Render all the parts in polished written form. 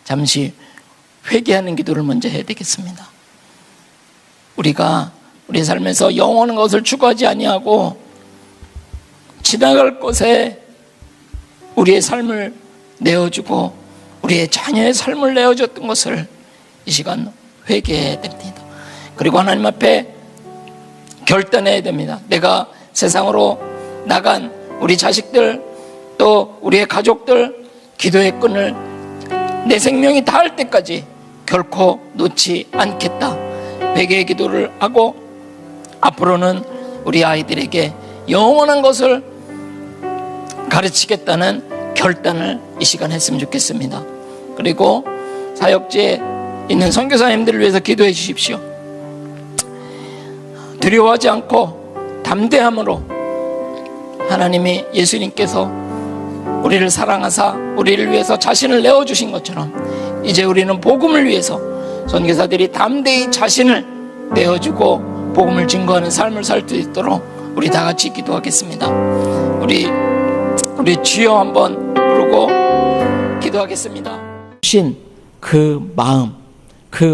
잠시 회개하는 기도를 먼저 해야 되겠습니다. 우리가 우리 삶에서 영원한 것을 추구하지 아니하고 지나갈 것에 우리의 삶을 내어주고 우리의 자녀의 삶을 내어줬던 것을 이 시간 회개해야 됩니다. 그리고 하나님 앞에 결단해야 됩니다. 내가 세상으로 나간 우리 자식들 또 우리의 가족들 기도의 끈을 내 생명이 닿을 때까지 결코 놓지 않겠다. 회개의 기도를 하고 앞으로는 우리 아이들에게 영원한 것을 가르치겠다는 결단을 이 시간 했으면 좋겠습니다. 그리고 사역지에 있는 선교사님들을 위해서 기도해 주십시오. 두려워하지 않고 담대함으로 하나님이 예수님께서 우리를 사랑하사 우리를 위해서 자신을 내어주신 것처럼 이제 우리는 복음을 위해서 선교사들이 담대히 자신을 내어주고 복음을 증거하는 삶을 살 수 있도록 우리 다 같이 기도하겠습니다. 우리 주여 한번 부르고 기도하겠습니다. 주신 그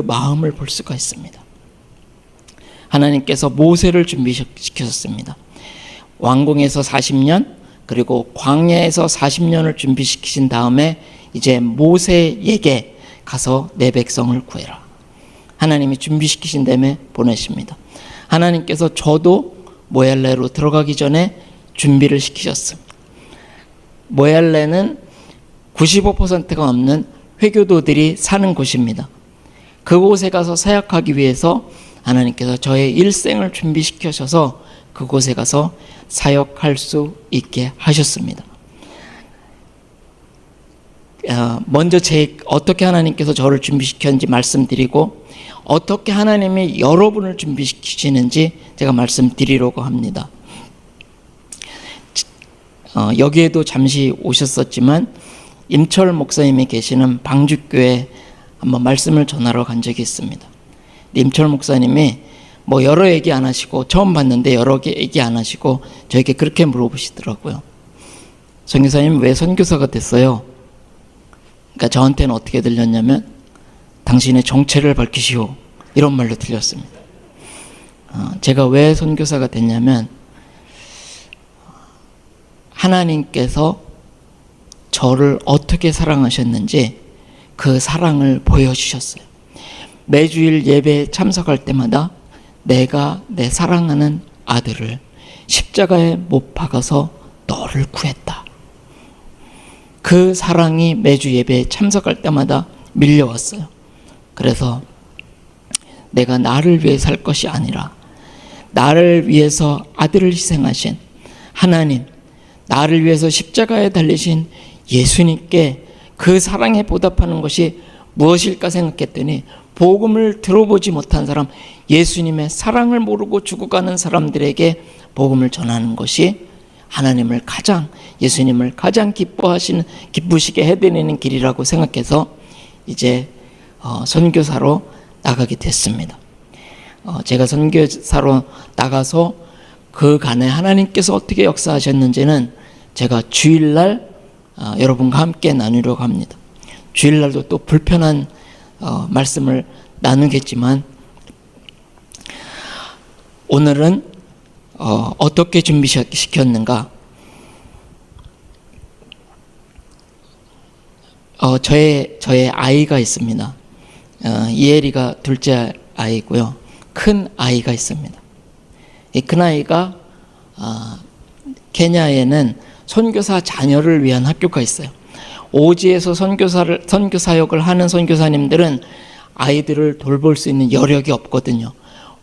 마음을 볼 수가 있습니다. 하나님께서 모세를 준비시키셨습니다. 왕궁에서 40년 그리고 광야에서 40년을 준비시키신 다음에 이제 모세에게 가서 내 백성을 구해라. 하나님이 준비시키신 다음에 보내십니다. 하나님께서 저도 모얄레로 들어가기 전에 준비를 시키셨습니다. 모얄레는 95%가 없는 회교도들이 사는 곳입니다. 그곳에 가서 사역하기 위해서 하나님께서 저의 일생을 준비시켜셔서 그곳에 가서 사역할 수 있게 하셨습니다. 먼저 어떻게 하나님께서 저를 준비시켰는지 말씀드리고 어떻게 하나님이 여러분을 준비시키시는지 제가 말씀드리려고 합니다. 여기에도 잠시 오셨었지만 임철 목사님이 계시는 방주교회 한번 말씀을 전하러 간 적이 있습니다. 임철 목사님이 뭐 여러 얘기 안 하시고 처음 봤는데 여러 개 얘기 안 하시고 저에게 그렇게 물어보시더라고요. 선교사님 왜 선교사가 됐어요? 그러니까 저한테는 어떻게 들렸냐면 당신의 정체를 밝히시오 이런 말로 들렸습니다. 제가 왜 선교사가 됐냐면 하나님께서 저를 어떻게 사랑하셨는지 그 사랑을 보여주셨어요. 매주일 예배에 참석할 때마다 내가 내 사랑하는 아들을 십자가에 못 박아서 너를 구했다. 그 사랑이 매주 예배에 참석할 때마다 밀려왔어요. 그래서 내가 나를 위해 살 것이 아니라 나를 위해서 아들을 희생하신 하나님, 나를 위해서 십자가에 달리신 예수님께 그 사랑에 보답하는 것이 무엇일까 생각했더니 복음을 들어보지 못한 사람, 예수님의 사랑을 모르고 죽어가는 사람들에게 복음을 전하는 것이 예수님을 가장 기쁘시게 해드리는 길이라고 생각해서 이제 선교사로 나가게 됐습니다. 제가 선교사로 나가서 그간에 하나님께서 어떻게 역사하셨는지는 제가 주일날 여러분과 함께 나누려고 합니다. 주일날도 또 불편한 말씀을 나누겠지만 오늘은 어떻게 준비시켰는가? 저의 아이가 있습니다. 이혜리가 둘째 아이고요. 큰 아이가 있습니다. 이 큰 아이가 케냐에는 선교사 자녀를 위한 학교가 있어요. 오지에서 선교사역을 하는 선교사님들은 아이들을 돌볼 수 있는 여력이 없거든요.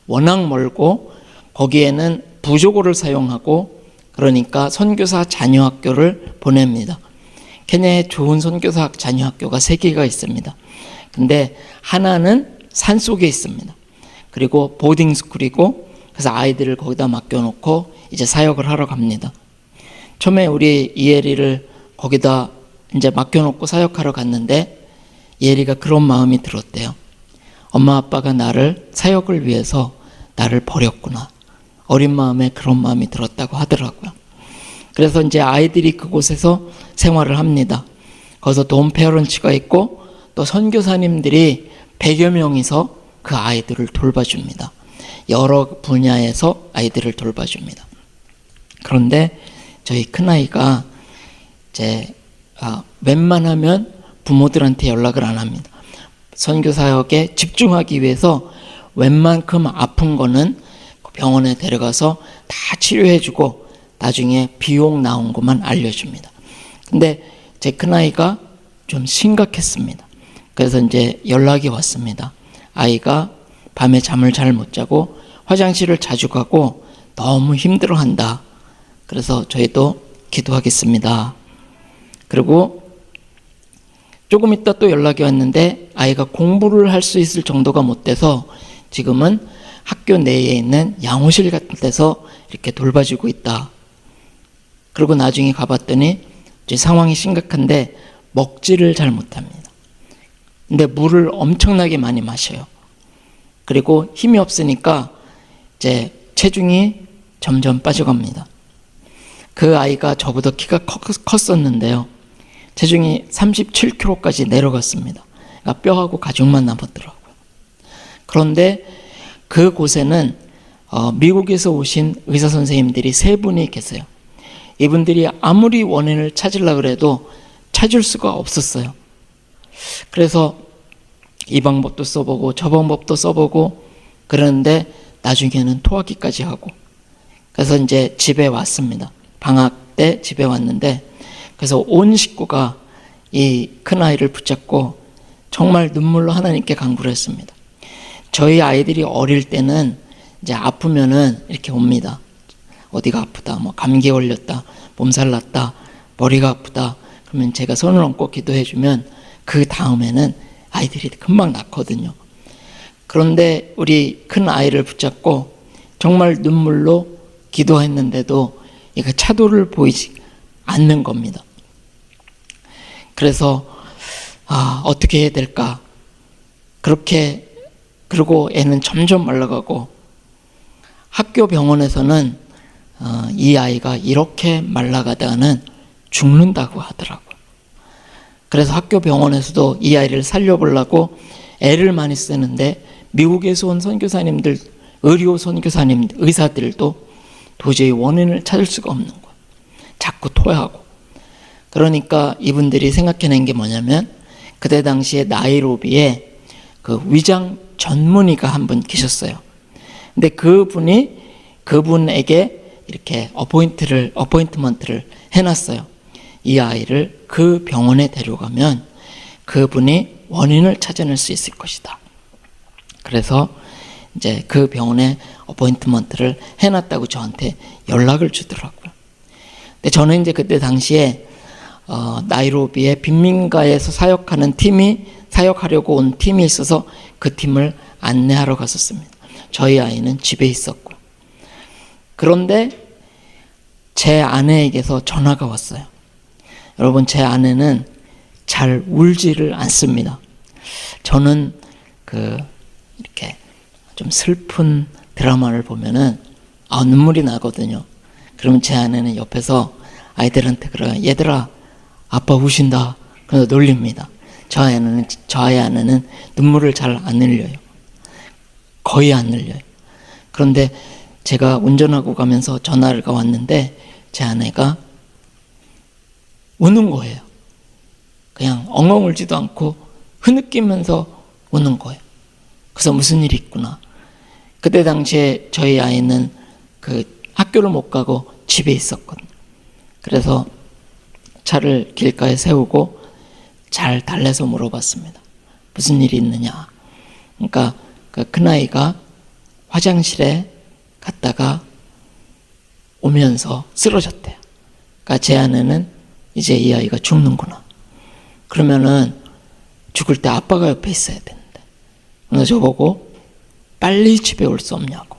워낙 멀고 거기에는 부조고를 사용하고 그러니까 선교사 자녀 학교를 보냅니다. 케냐에 좋은 선교사 자녀 학교가 3개가 있습니다. 근데 하나는 산속에 있습니다. 그리고 보딩스쿨이고 그래서 아이들을 거기다 맡겨놓고 이제 사역을 하러 갑니다. 처음에 우리 이혜리를 거기다 이제 맡겨놓고 사역하러 갔는데 이혜리가 그런 마음이 들었대요. 엄마 아빠가 나를 사역을 위해서 나를 버렸구나. 어린 마음에 그런 마음이 들었다고 하더라고요. 그래서 이제 아이들이 그곳에서 생활을 합니다. 거기서 돔 페어런츠가 있고 또 선교사님들이 100여 명이서 그 아이들을 돌봐줍니다. 여러 분야에서 아이들을 돌봐줍니다. 그런데 저희 큰아이가 이제 웬만하면 부모들한테 연락을 안 합니다. 선교사역에 집중하기 위해서 웬만큼 아픈 거는 병원에 데려가서 다 치료해주고 나중에 비용 나온 것만 알려줍니다. 근데 제 큰아이가 좀 심각했습니다. 그래서 이제 연락이 왔습니다. 아이가 밤에 잠을 잘 못 자고 화장실을 자주 가고 너무 힘들어한다. 그래서 저희도 기도하겠습니다. 그리고 조금 있다 또 연락이 왔는데 아이가 공부를 할 수 있을 정도가 못 돼서 지금은 학교 내에 있는 양호실 같은 데서 이렇게 돌봐주고 있다. 그리고 나중에 가봤더니 이제 상황이 심각한데 먹지를 잘 못합니다. 근데 물을 엄청나게 많이 마셔요. 그리고 힘이 없으니까 이제 체중이 점점 빠져갑니다. 그 아이가 저보다 키가 컸었는데요. 체중이 37kg까지 내려갔습니다. 그러니까 뼈하고 가죽만 남았더라고요. 그런데 그곳에는 미국에서 오신 의사 선생님들이 3분이 계세요. 이분들이 아무리 원인을 찾으려고 해도 찾을 수가 없었어요. 그래서 이 방법도 써보고 저 방법도 써보고 그러는데 나중에는 토하기까지 하고, 그래서 이제 집에 왔습니다. 방학 때 집에 왔는데, 그래서 온 식구가 이 큰아이를 붙잡고 정말 눈물로 하나님께 간구를 했습니다. 저희 아이들이 어릴 때는 이제 아프면은 이렇게 옵니다. 어디가 아프다, 뭐 감기 걸렸다, 몸살 났다, 머리가 아프다. 그러면 제가 손을 얹고 기도해주면 그 다음에는 아이들이 금방 낫거든요. 그런데 우리 큰 아이를 붙잡고 정말 눈물로 기도했는데도 이거 차도를 보이지 않는 겁니다. 그래서 어떻게 해야 될까? 그리고 애는 점점 말라가고, 학교 병원에서는 이 아이가 이렇게 말라가다가는 죽는다고 하더라고요. 그래서 학교 병원에서도 이 아이를 살려보려고 애를 많이 쓰는데, 미국에서 온 선교사님들, 의료 선교사님, 의사들도 도저히 원인을 찾을 수가 없는 거예요. 자꾸 토하고. 그러니까 이분들이 생각해낸 게 뭐냐면, 그때 당시에 나이로비에 그 위장 전문의가 한 분 계셨어요. 근데 그분에게 이렇게 어포인트먼트를 해놨어요. 이 아이를 그 병원에 데려가면 그분이 원인을 찾아낼 수 있을 것이다. 그래서 이제 그 병원에 어포인트먼트를 해놨다고 저한테 연락을 주더라고요. 근데 저는 이제 그때 당시에 나이로비에 빈민가에서 사역하려고 온 팀이 있어서 그 팀을 안내하러 갔었습니다. 저희 아이는 집에 있었고. 그런데 제 아내에게서 전화가 왔어요. 여러분, 제 아내는 잘 울지를 않습니다. 저는 이렇게 좀 슬픈 드라마를 보면은 눈물이 나거든요. 그러면 제 아내는 옆에서 아이들한테 그래요. 얘들아, 아빠 우신다. 그래서 놀립니다. 저의 아내는 눈물을 잘 안 흘려요. 거의 안 흘려요. 그런데 제가 운전하고 가면서 전화가 왔는데 제 아내가 우는 거예요. 그냥 엉엉 울지도 않고 흐느끼면서 우는 거예요. 그래서 무슨 일이 있구나. 그때 당시에 저희 아이는 학교를 못 가고 집에 있었거든요. 그래서 차를 길가에 세우고 잘 달래서 물어봤습니다. 무슨 일이 있느냐. 그러니까 그 큰아이가 화장실에 갔다가 오면서 쓰러졌대요. 그러니까 제 아내는 이제 이 아이가 죽는구나. 그러면은 죽을 때 아빠가 옆에 있어야 되는데. 그래서 저보고 빨리 집에 올 수 없냐고.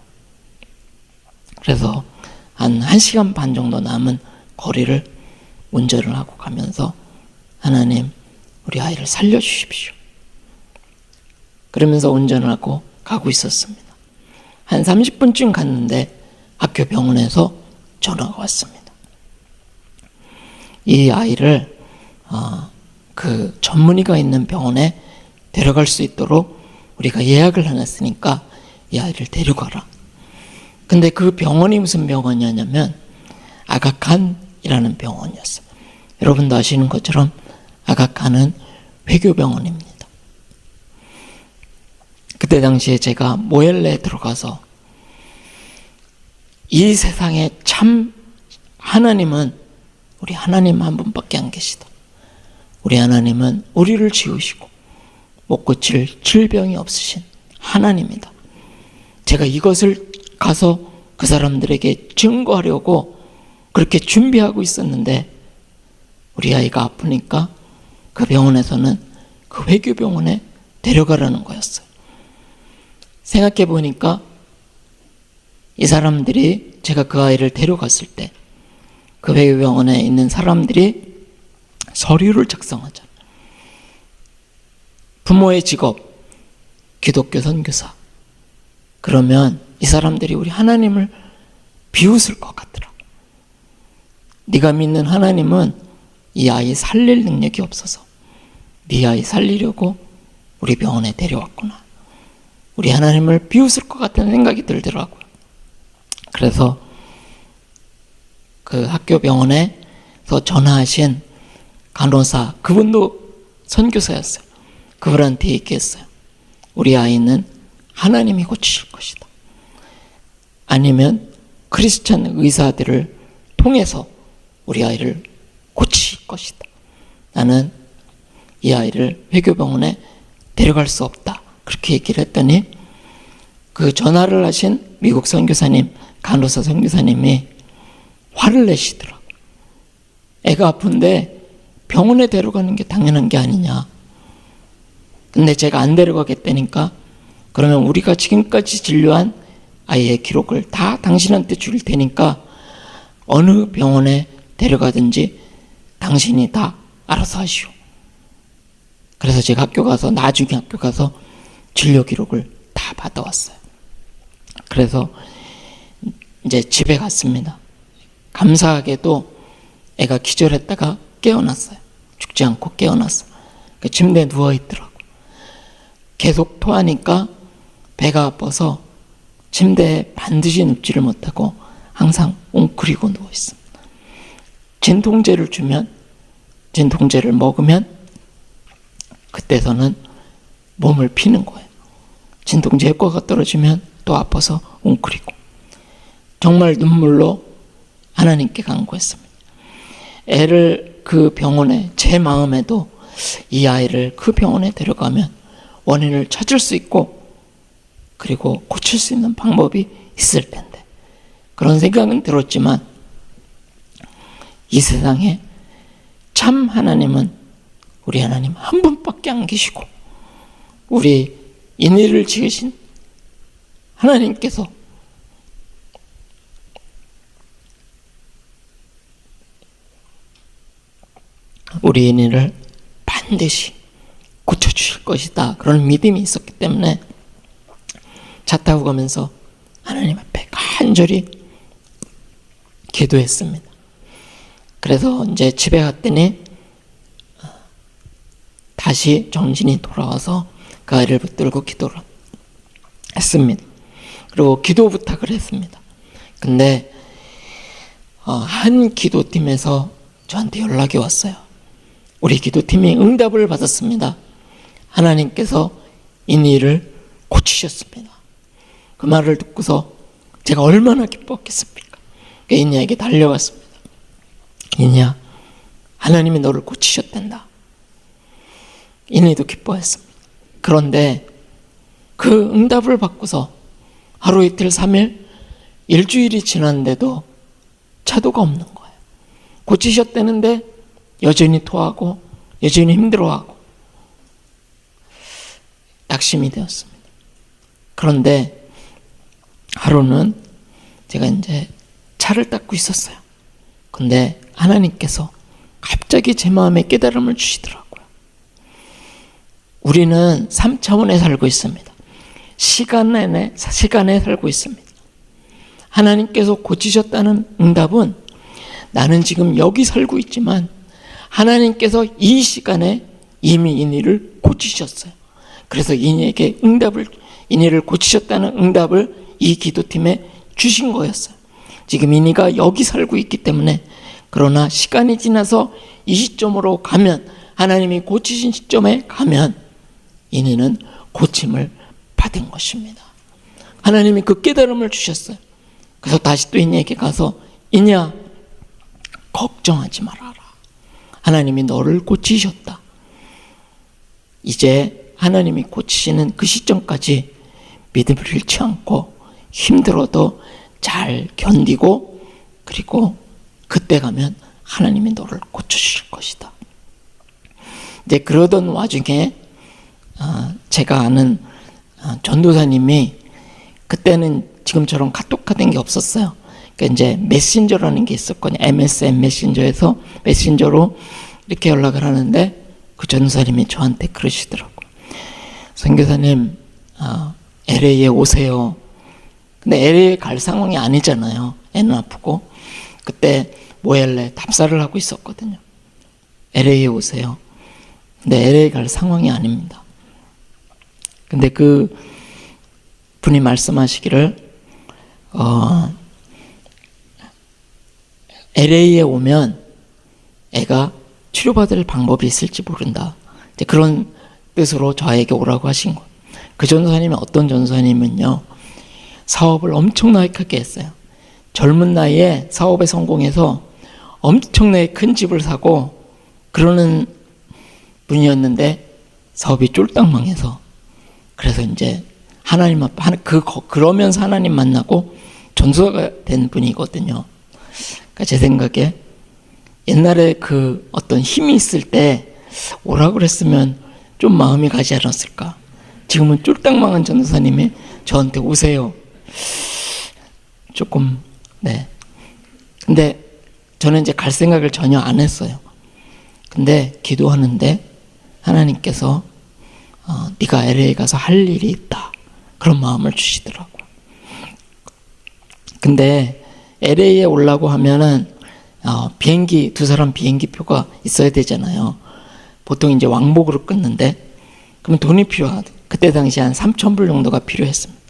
그래서 한 1시간 반 정도 남은 거리를 운전을 하고 가면서 하나님, 우리 아이를 살려주십시오. 그러면서 운전을 하고 가고 있었습니다. 한 30분쯤 갔는데 학교 병원에서 전화가 왔습니다. 이 아이를 그 전문의가 있는 병원에 데려갈 수 있도록 우리가 예약을 해놨으니까 이 아이를 데려가라. 근데 그 병원이 무슨 병원이었냐면 아가칸이라는 병원이었어요. 여러분도 아시는 것처럼 아가칸은 회교병원입니다. 그때 당시에 제가 모엘레에 들어가서 이 세상에 참 하나님은 우리 하나님 한 분밖에 안 계시다. 우리 하나님은 우리를 지으시고 못 고칠 질병이 없으신 하나님이다. 제가 이것을 가서 그 사람들에게 증거하려고 그렇게 준비하고 있었는데 우리 아이가 아프니까 그 병원에서는 그 회교병원에 데려가라는 거였어요. 생각해 보니까 이 사람들이 제가 그 아이를 데려갔을 때 그 회교병원에 있는 사람들이 서류를 작성하잖아요. 부모의 직업, 기독교 선교사. 그러면 이 사람들이 우리 하나님을 비웃을 것 같더라. 네가 믿는 하나님은 이 아이 살릴 능력이 없어서 네 아이 살리려고 우리 병원에 데려왔구나. 우리 하나님을 비웃을 것 같은 생각이 들더라고요. 그래서 그 학교 병원에서 전화하신 간호사, 그분도 선교사였어요. 그분한테 얘기했어요. 우리 아이는 하나님이 고치실 것이다. 아니면 크리스찬 의사들을 통해서 우리 아이를 고치실 것이다. 나는 이 아이를 회교병원에 데려갈 수 없다. 그렇게 얘기를 했더니 그 전화를 하신 미국 선교사님, 간호사 선교사님이 화를 내시더라고요. 애가 아픈데 병원에 데려가는 게 당연한 게 아니냐. 근데 제가 안 데려가겠다니까 그러면 우리가 지금까지 진료한 아이의 기록을 다 당신한테 줄 테니까 어느 병원에 데려가든지 당신이 다 알아서 하시오. 그래서 제가 나중에 학교 가서 진료 기록을 다 받아왔어요. 그래서 이제 집에 갔습니다. 감사하게도 애가 기절했다가 깨어났어요. 죽지 않고 깨어났어요. 그 침대에 누워있더라고요. 계속 토하니까 배가 아파서 침대에 반드시 눕지를 못하고 항상 웅크리고 누워있습니다. 진통제를 주면, 진통제를 먹으면 그때서는 몸을 피는 거예요. 진통제 효과가 떨어지면 또 아파서 웅크리고. 정말 눈물로 하나님께 간구했습니다. 애를 그 병원에, 제 마음에도 이 아이를 그 병원에 데려가면 원인을 찾을 수 있고 그리고 고칠 수 있는 방법이 있을 텐데 그런 생각은 들었지만 이 세상에 참 하나님은 우리 하나님 한 분밖에 안 계시고 우리 인의를 지으신 하나님께서 우리 인의를 반드시 고쳐주실 것이다. 그런 믿음이 있었기 때문에 차 타고 가면서 하나님 앞에 간절히 기도했습니다. 그래서 이제 집에 갔더니 다시 정신이 돌아와서 그 아이를 붙들고 기도를 했습니다. 그리고 기도 부탁을 했습니다. 근데 한 기도팀에서 저한테 연락이 왔어요. 우리 기도팀이 응답을 받았습니다. 하나님께서 인이를 고치셨습니다. 그 말을 듣고서 제가 얼마나 기뻤겠습니까? 인이에게 달려갔습니다. 인이야, 하나님이 너를 고치셨단다. 인이도 기뻐했습니다. 그런데 그 응답을 받고서 하루 이틀 3일 일주일이 지났는데도 차도가 없는 거예요. 고치셨다는데 여전히 토하고 여전히 힘들어하고 낙심이 되었습니다. 그런데 하루는 제가 이제 차를 닦고 있었어요. 근데 하나님께서 갑자기 제 마음에 깨달음을 주시더라고요. 우리는 3차원에 살고 있습니다. 시간에 살고 있습니다. 하나님께서 고치셨다는 응답은 나는 지금 여기 살고 있지만 하나님께서 이 시간에 이미 인의를 고치셨어요. 그래서 이니를 고치셨다는 응답을 이 기도팀에 주신 거였어요. 지금 이니가 여기 살고 있기 때문에, 그러나 시간이 지나서 이 시점으로 가면, 하나님이 고치신 시점에 가면 이니는 고침을 받은 것입니다. 하나님이 그 깨달음을 주셨어요. 그래서 다시 또 이니에게 가서, 이니야, 걱정하지 말아라. 하나님이 너를 고치셨다. 이제 하나님이 고치시는 그 시점까지 믿음을 잃지 않고 힘들어도 잘 견디고, 그리고 그때 가면 하나님이 너를 고쳐주실 것이다. 이제 그러던 와중에 제가 아는 전도사님이, 그때는 지금처럼 카톡 같은 게 없었어요. 그러니까 이제 메신저라는 게 있었거든요. MSN 메신저로 이렇게 연락을 하는데, 그 전도사님이 저한테 그러시더라고요. 선교사님, LA에 오세요. 근데 LA에 갈 상황이 아니잖아요. 애는 아프고. 그때 모엘레 답사를 하고 있었거든요. LA에 오세요. 근데 LA 갈 상황이 아닙니다. 근데 그 분이 말씀하시기를, LA에 오면 애가 치료받을 방법이 있을지 모른다. 이제 그런 뜻으로 저에게 오라고 하신 거예요. 그 전도사님이 어떤 전도사님은요, 사업을 엄청나게 크게 했어요. 젊은 나이에 사업에 성공해서 엄청나게 큰 집을 사고 그러는 분이었는데, 사업이 쫄딱 망해서, 그래서 이제 하나님 앞에 그러면서 하나님 만나고 전도사가 된 분이거든요. 그러니까 제 생각에 옛날에 그 어떤 힘이 있을 때 오라고 그랬으면 좀 마음이 가지 않았을까. 지금은 쫄딱 망한 전도사님이 저한테 오세요. 조금, 네. 근데 저는 이제 갈 생각을 전혀 안 했어요. 근데 기도하는데 하나님께서 네가 LA 가서 할 일이 있다, 그런 마음을 주시더라고요. 근데 LA에 오려고 하면은 두 사람 비행기표가 있어야 되잖아요. 보통 이제 왕복으로 끊는데, 그럼 돈이 필요하대. 그때 당시에 한 3,000불 정도가 필요했습니다.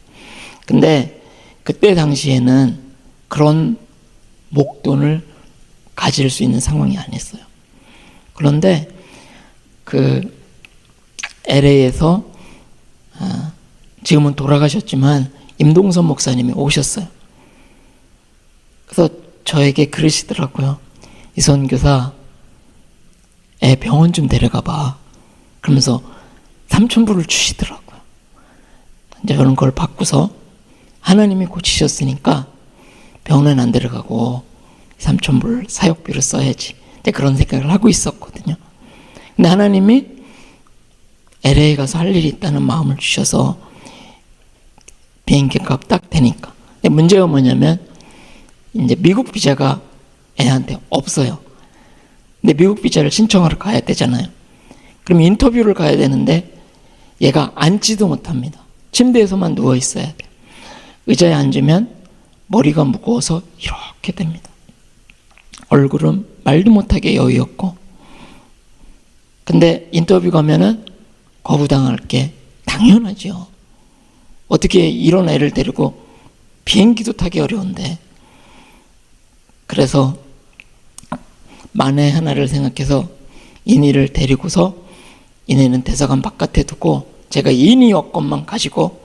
근데 그때 당시에는 그런 목돈을 가질 수 있는 상황이 아니었어요. 그런데 그 LA에서 지금은 돌아가셨지만 임동선 목사님이 오셨어요. 그래서 저에게 그러시더라고요. 이 선교사, 애 병원 좀 데려가 봐. 그러면서 3,000불을 주시더라고요. 이제 저는 그걸 받고서 하나님이 고치셨으니까 병원은 안 데려가고 3,000불 사역비를 써야지. 그런 생각을 하고 있었거든요. 근데 하나님이 LA 가서 할 일이 있다는 마음을 주셔서 비행기 값 딱 되니까. 근데 문제가 뭐냐면, 이제 미국 비자가 애한테 없어요. 근데 미국 비자를 신청하러 가야 되잖아요. 그럼 인터뷰를 가야 되는데 얘가 앉지도 못합니다. 침대에서만 누워 있어야 돼요. 의자에 앉으면 머리가 무거워서 이렇게 됩니다. 얼굴은 말도 못하게 여유없고. 근데 인터뷰 가면은 거부당할 게 당연하죠. 어떻게 이런 애를 데리고, 비행기도 타기 어려운데. 그래서 만에 하나를 생각해서 이니를 데리고서, 이니는 대사관 바깥에 두고 제가 이니 여권만 가지고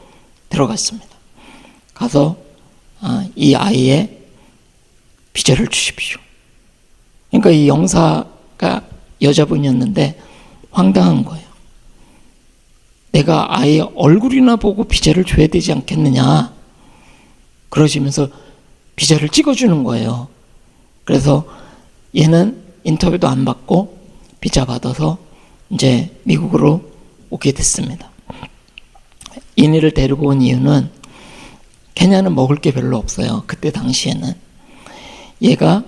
들어갔습니다. 가서 이 아이의 비자를 주십시오. 그러니까 이 영사가 여자분이었는데 황당한 거예요. 내가 아이의 얼굴이나 보고 비자를 줘야 되지 않겠느냐, 그러시면서 비자를 찍어주는 거예요. 그래서 얘는 인터뷰도 안 받고 비자 받아서 이제 미국으로 오게 됐습니다. 이니를 데리고 온 이유는, 케냐는 먹을 게 별로 없어요. 그때 당시에는. 얘가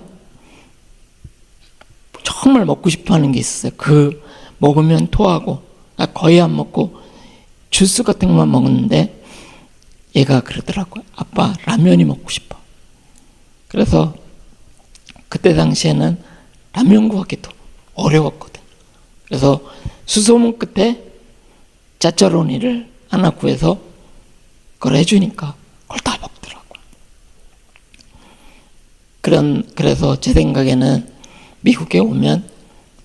정말 먹고 싶어 하는 게 있었어요. 먹으면 토하고, 거의 안 먹고 주스 같은 것만 먹는데, 얘가 그러더라고요. 아빠, 라면이 먹고 싶어. 그래서 그때 당시에는 라면 구하기도 어려웠거든요. 그래서 수소문 끝에 짜짜로니를 하나 구해서 그걸 해주니까 그걸 다 먹더라고요. 그래서 제 생각에는 미국에 오면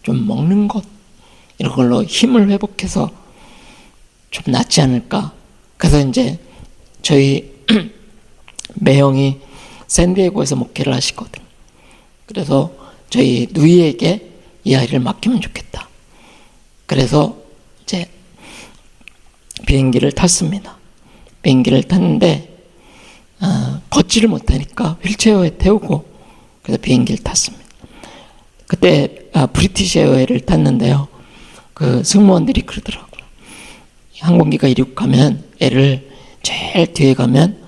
좀 먹는 것 이런 걸로 힘을 회복해서 좀 낫지 않을까. 그래서 이제 저희 매형이 샌디에고에서 목회를 하시거든. 그래서 저희 누이에게 이 아이를 맡기면 좋겠다. 그래서 이제 비행기를 탔습니다. 비행기를 탔는데 걷지를 못하니까 휠체어에 태우고 그래서 비행기를 탔습니다. 그때 브리티시 에어웨이를 탔는데요. 그 승무원들이 그러더라고요. 항공기가 이륙하면 애를 제일 뒤에 가면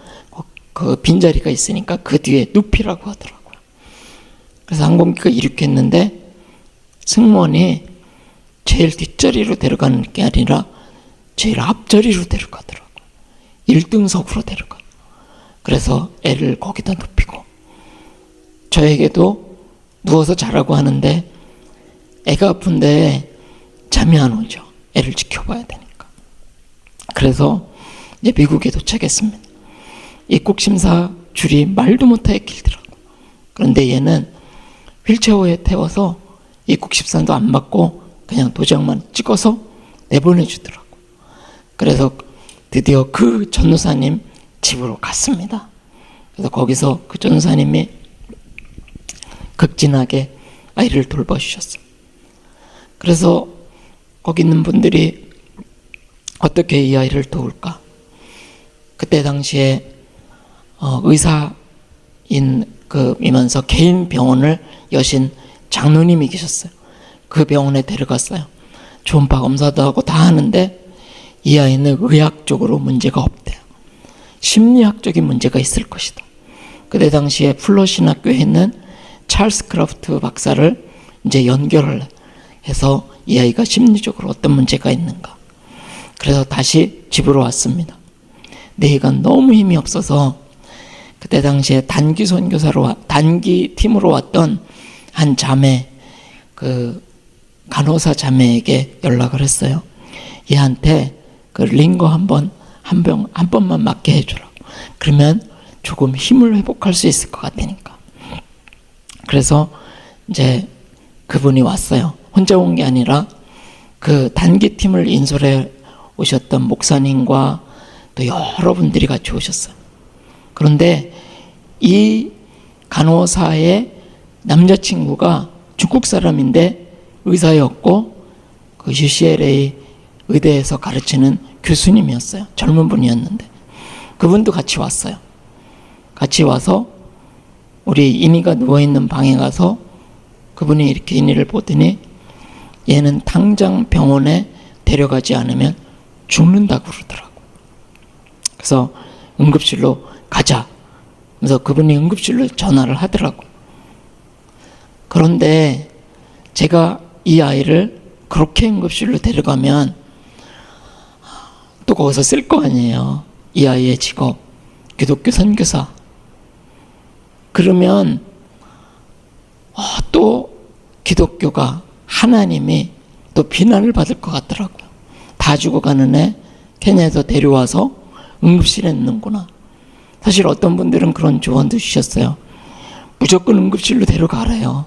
그 빈자리가 있으니까 그 뒤에 눕히라고 하더라고요. 그래서 항공기가 이륙했는데 승무원이 제일 뒷자리로 데려가는 게 아니라 제일 앞자리로 데려가더라고요. 1등석으로 데려가. 그래서 애를 거기다 눕히고 저에게도 누워서 자라고 하는데 애가 아픈데 잠이 안 오죠. 애를 지켜봐야 되니까. 그래서 이제 미국에 도착했습니다. 입국 심사 줄이 말도 못하게 길더라고요. 그런데 얘는 휠체어에 태워서 입국 심사도 안 받고 그냥 도장만 찍어서 내보내주더라고요. 그래서 드디어 그 전도사님 집으로 갔습니다. 그래서 거기서 그 전도사님이 극진하게 아이를 돌봐주셨어요. 그래서 거기 있는 분들이 어떻게 이 아이를 도울까? 그때 당시에 의사인 이면서 개인 병원을 여신 장로님이 계셨어요. 그 병원에 데려갔어요. 초음파 검사도 하고 다 하는데 이 아이는 의학적으로 문제가 없대요. 심리학적인 문제가 있을 것이다. 그때 당시에 플러신학교에 있는 찰스 크라프트 박사를 이제 연결을 해서 이 아이가 심리적으로 어떤 문제가 있는가. 그래서 다시 집으로 왔습니다. 뇌가 너무 힘이 없어서 그때 당시에 단기 팀으로 왔던 한 자매, 그 간호사 자매에게 연락을 했어요. 얘한테 그 링거 한 번만 맞게 해주라고. 그러면 조금 힘을 회복할 수 있을 것 같으니까. 그래서 이제 그분이 왔어요. 혼자 온 게 아니라 그 단기 팀을 인솔해 오셨던 목사님과 또 여러분들이 같이 오셨어요. 그런데 이 간호사의 남자친구가 중국 사람인데 의사였고 그 UCLA 의대에서 가르치는 교수님이었어요. 젊은 분이었는데 그분도 같이 왔어요. 같이 와서 우리 인이가 누워있는 방에 가서 그분이 이렇게 인이를 보더니 얘는 당장 병원에 데려가지 않으면 죽는다고 그러더라고. 그래서 응급실로 가자. 그래서 그분이 응급실로 전화를 하더라고. 그런데 제가 이 아이를 그렇게 응급실로 데려가면 또 거기서 쓸 거 아니에요. 이 아이의 직업, 기독교 선교사. 그러면 또 기독교가 하나님이 또 비난을 받을 것 같더라고요. 다 죽어가는 애 케냐에서 데려와서 응급실에 넣는구나. 사실 어떤 분들은 그런 조언도 주셨어요. 무조건 응급실로 데려가래요.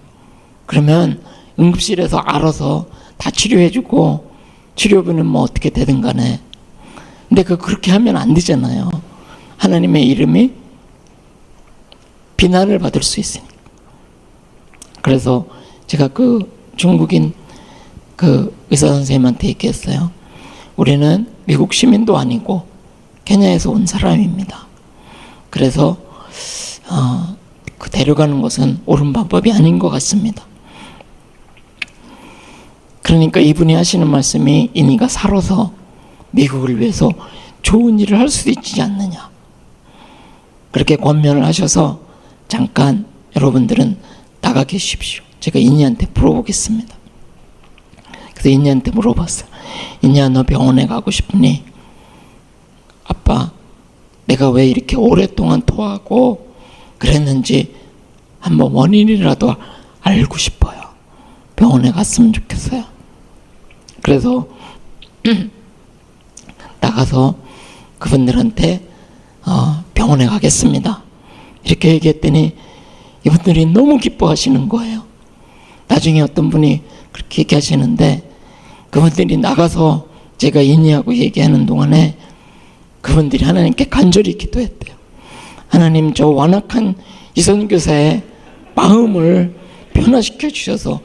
그러면 응급실에서 알아서 다 치료해주고 치료비는 뭐 어떻게 되든 간에. 근데 그렇게 하면 안 되잖아요. 하나님의 이름이 비난을 받을 수 있으니까. 그래서 제가 그 중국인 그 의사 선생님한테 얘기했어요. 우리는 미국 시민도 아니고 케냐에서 온 사람입니다. 그래서 그 데려가는 것은 옳은 방법이 아닌 것 같습니다. 그러니까 이분이 하시는 말씀이 인이가 살아서 미국을 위해서 좋은 일을 할 수도 있지 않느냐. 그렇게 권면을 하셔서 잠깐 여러분들은 나가 계십시오. 제가 인이한테 물어보겠습니다. 그래서 인이한테 물어봤어요. 인이야, 너 병원에 가고 싶으니? 아빠, 내가 왜 이렇게 오랫동안 토하고 그랬는지 한번 원인이라도 알고 싶어요. 병원에 갔으면 좋겠어요. 그래서 나가서 그분들한테 병원에 가겠습니다. 이렇게 얘기했더니 이분들이 너무 기뻐하시는 거예요. 나중에 어떤 분이 그렇게 얘기하시는데 그분들이 나가서 제가 인이하고 얘기하는 동안에 그분들이 하나님께 간절히 기도했대요. 하나님, 저 완악한 이 선교사의 마음을 변화시켜 주셔서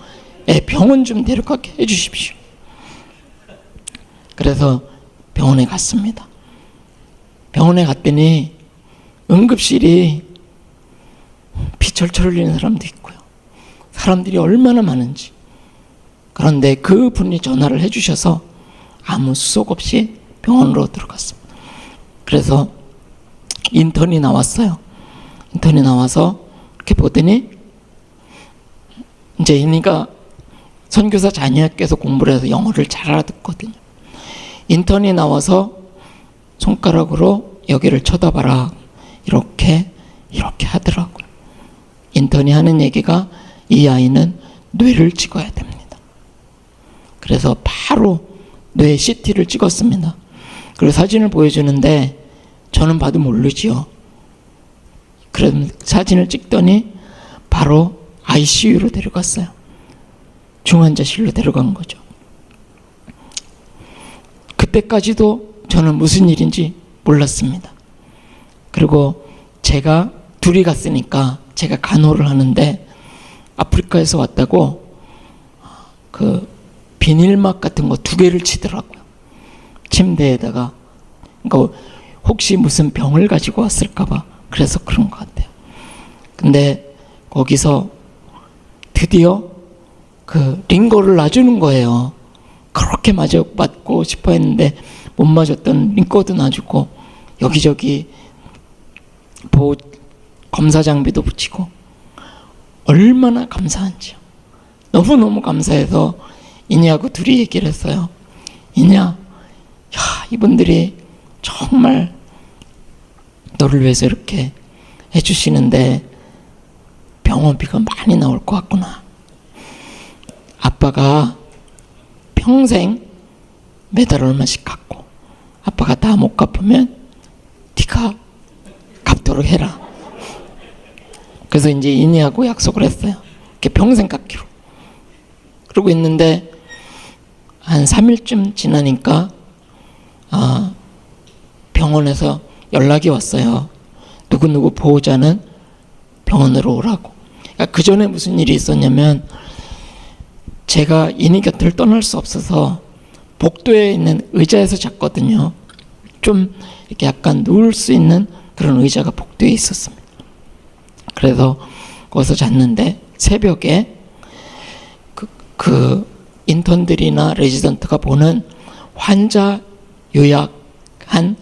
병원 좀 데려가게 해주십시오. 그래서 병원에 갔습니다. 병원에 갔더니 응급실이 피 철철 흘리는 사람도 있고요. 사람들이 얼마나 많은지. 그런데 그분이 전화를 해주셔서 아무 수속 없이 병원으로 들어갔습니다. 그래서 인턴이 나왔어요. 인턴이 나와서 이렇게 보더니 이제 이니가 선교사 자녀학교에서 공부를 해서 영어를 잘 알아듣거든요. 인턴이 나와서 손가락으로 여기를 쳐다봐라. 이렇게 하더라고요. 인턴이 하는 얘기가 이 아이는 뇌를 찍어야 됩니다. 그래서 바로 뇌 CT를 찍었습니다. 그리고 사진을 보여주는데 저는 봐도 모르지요. 그럼 사진을 찍더니 바로 ICU로 데려갔어요. 중환자실로 데려간 거죠. 그때까지도 저는 무슨 일인지 몰랐습니다. 그리고 제가 둘이 갔으니까 제가 간호를 하는데 아프리카에서 왔다고 그 비닐막 같은 거 2개를 치더라고요. 침대에다가. 그러니까 혹시 무슨 병을 가지고 왔을까봐 그래서 그런 것 같아요. 근데 거기서 드디어 그 링거를 놔주는 거예요. 그렇게 맞고 싶어 했는데 못 맞았던 링거도 놔주고 여기저기 보호 검사 장비도 붙이고 얼마나 감사한지요. 너무너무 감사해서 이니하고 둘이 얘기를 했어요. 이니야, 이분들이 정말 너를 위해서 이렇게 해주시는데 병원비가 많이 나올 것 같구나. 아빠가 평생 매달 얼마씩 갚고 아빠가 다 못 갚으면 네가 갚도록 해라. 그래서 이제 이니하고 약속을 했어요. 이렇게 평생 갚기로. 그러고 있는데 한 3일쯤 지나니까 병원에서 연락이 왔어요. 누구누구 보호자는 병원으로 오라고. 그 전에 무슨 일이 있었냐면 제가 이니 곁을 떠날 수 없어서 복도에 있는 의자에서 잤거든요. 좀 이렇게 약간 누울 수 있는 그런 의자가 복도에 있었습니다. 그래서 거기서 잤는데 새벽에 그 인턴들이나 레지던트가 보는 환자 요약한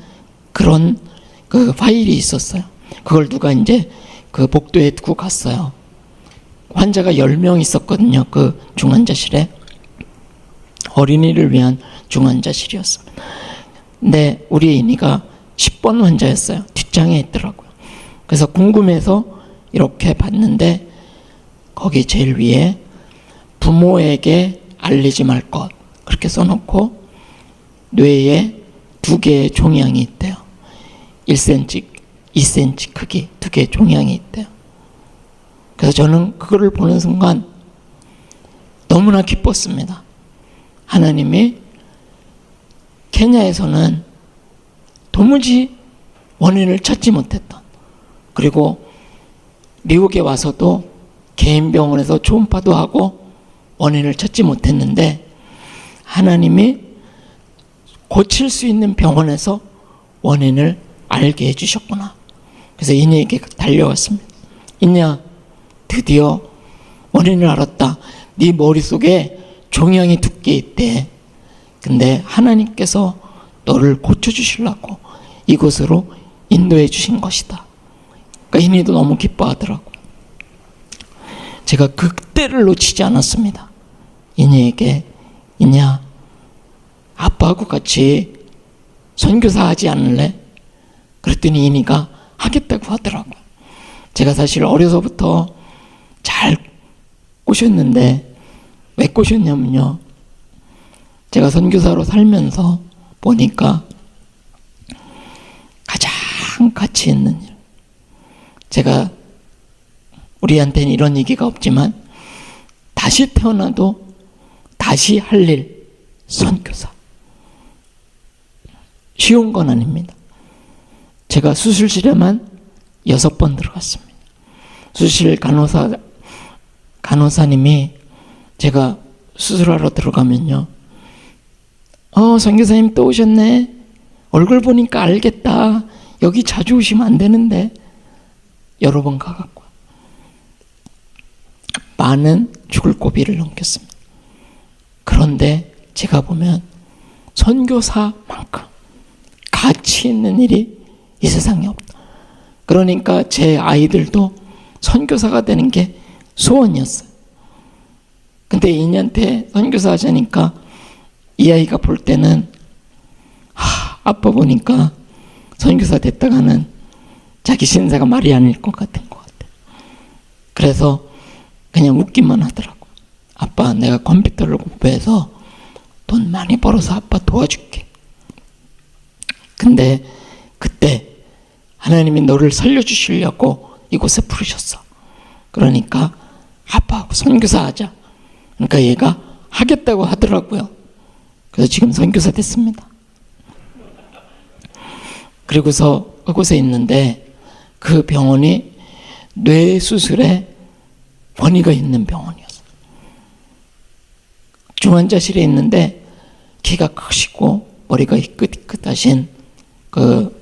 그런 그 파일이 있었어요. 그걸 누가 이제 그 복도에 두고 갔어요. 환자가 10명 있었거든요. 그 중환자실에. 어린이를 위한 중환자실이었습니다. 근데 우리 이니가 10번 환자였어요. 뒷장에 있더라고요. 그래서 궁금해서 이렇게 봤는데 거기 제일 위에 부모에게 알리지 말 것 그렇게 써놓고 뇌에 2개의 종양이 있대요. 1cm, 2cm 크기 2개의 종양이 있대요. 그래서 저는 그거를 보는 순간 너무나 기뻤습니다. 하나님이 케냐에서는 도무지 원인을 찾지 못했던, 그리고 미국에 와서도 개인 병원에서 초음파도 하고 원인을 찾지 못했는데 하나님이 고칠 수 있는 병원에서 원인을 알게 해주셨구나. 그래서 이니에게 달려왔습니다. 이니야, 드디어 원인을 알았다. 네 머릿속에 종양이 2개 있대. 근데 하나님께서 너를 고쳐주시려고 이곳으로 인도해 주신 것이다. 그러니까 이니도 너무 기뻐하더라고요. 제가 그때를 놓치지 않았습니다. 이니에게, 이니야, 아빠하고 같이 선교사 하지 않을래? 그랬더니 이니가 하겠다고 하더라고요. 제가 사실 어려서부터 잘 꼬셨는데 왜 꼬셨냐면요, 제가 선교사로 살면서 보니까 가치 있는 일. 제가 우리한테는 이런 얘기가 없지만 다시 태어나도 다시 할 일, 선교사. 쉬운 건 아닙니다. 제가 수술실에만 6번 들어갔습니다. 수술실 간호사님이 제가 수술하러 들어가면요, 선교사님 또 오셨네. 얼굴 보니까 알겠다. 여기 자주 오시면 안 되는데. 여러 번 가갖고 많은 죽을 고비를 넘겼습니다. 그런데 제가 보면 선교사만큼 가치 있는 일이 이 세상에 없다. 그러니까 제 아이들도 선교사가 되는 게 소원이었어요. 근데 2년째 선교사 하자니까 이 아이가 볼 때는 아빠 보니까 선교사 됐다가는 자기 신세가 말이 아닐 것 같은 것 같아요. 그래서 그냥 웃기만 하더라고. 아빠, 내가 컴퓨터를 공부해서 돈 많이 벌어서 아빠 도와줄게. 근데 그때 하나님이 너를 살려주시려고 이곳에 부르셨어. 그러니까 아빠하고 선교사 하자. 그러니까 얘가 하겠다고 하더라고요. 그래서 지금 선교사 됐습니다. 그리고서 그곳에 있는데 그 병원이 뇌 수술에 권위가 있는 병원이었어요. 중환자실에 있는데 키가 크시고 머리가 희끗희끗하신 그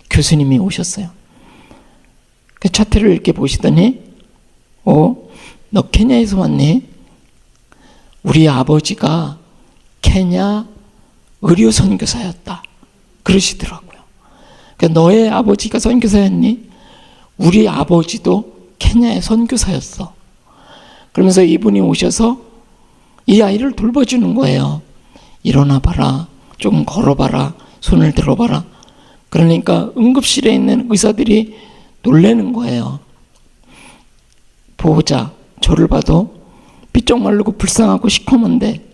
교수님이 오셨어요. 그 차트를 이렇게 보시더니 너 케냐에서 왔니? 우리 아버지가 케냐 의료 선교사였다. 그러시더라고요. 그러니까 너의 아버지가 선교사였니? 우리 아버지도 케냐의 선교사였어. 그러면서 이분이 오셔서 이 아이를 돌봐주는 거예요. 일어나 봐라. 조금 걸어봐라. 손을 들어봐라. 그러니까 응급실에 있는 의사들이 놀라는 거예요. 보호자, 저를 봐도 삐쩍 마르고 불쌍하고 시커먼데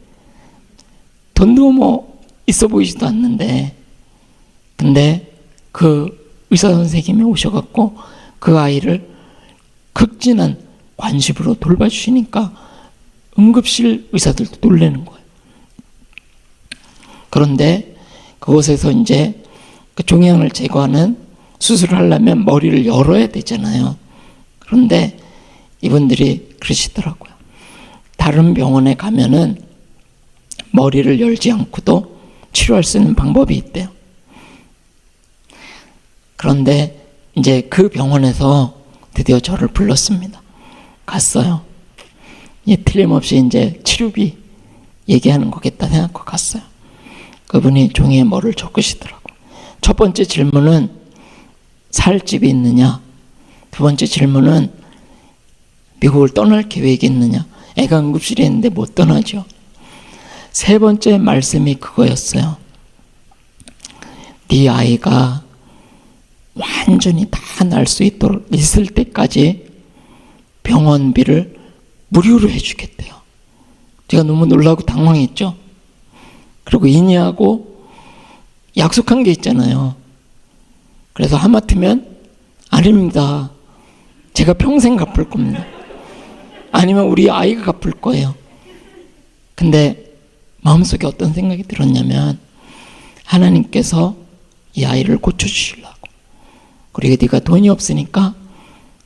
돈도 있어 보이지도 않는데, 근데 그 의사 선생님이 오셔갖고 그 아이를 극진한 관심으로 돌봐주시니까 응급실 의사들도 놀라는 거예요. 그런데 그곳에서 이제 그 종양을 제거하는 수술을 하려면 머리를 열어야 되잖아요. 그런데 이분들이 그러시더라고요. 다른 병원에 가면은 머리를 열지 않고도 치료할 수 있는 방법이 있대요. 그런데 이제 그 병원에서 드디어 저를 불렀습니다. 갔어요. 틀림없이 이제 치료비 얘기하는 거겠다 생각하고 갔어요. 그분이 종이에 뭐를 적으시더라고. 첫 번째 질문은 살 집이 있느냐. 두 번째 질문은 미국을 떠날 계획이 있느냐. 애가 응급실에 있는데 못 떠나죠. 세 번째 말씀이 그거였어요. 네 아이가 완전히 다 날 수 있도록 있을 때까지 병원비를 무료로 해주겠대요. 제가 너무 놀라고 당황했죠. 그리고 이니하고 약속한 게 있잖아요. 그래서 하마터면 아닙니다. 제가 평생 갚을 겁니다. 아니면 우리 아이가 갚을 거예요. 근데 마음속에 어떤 생각이 들었냐면 하나님께서 이 아이를 고쳐주시려고, 그리고 네가 돈이 없으니까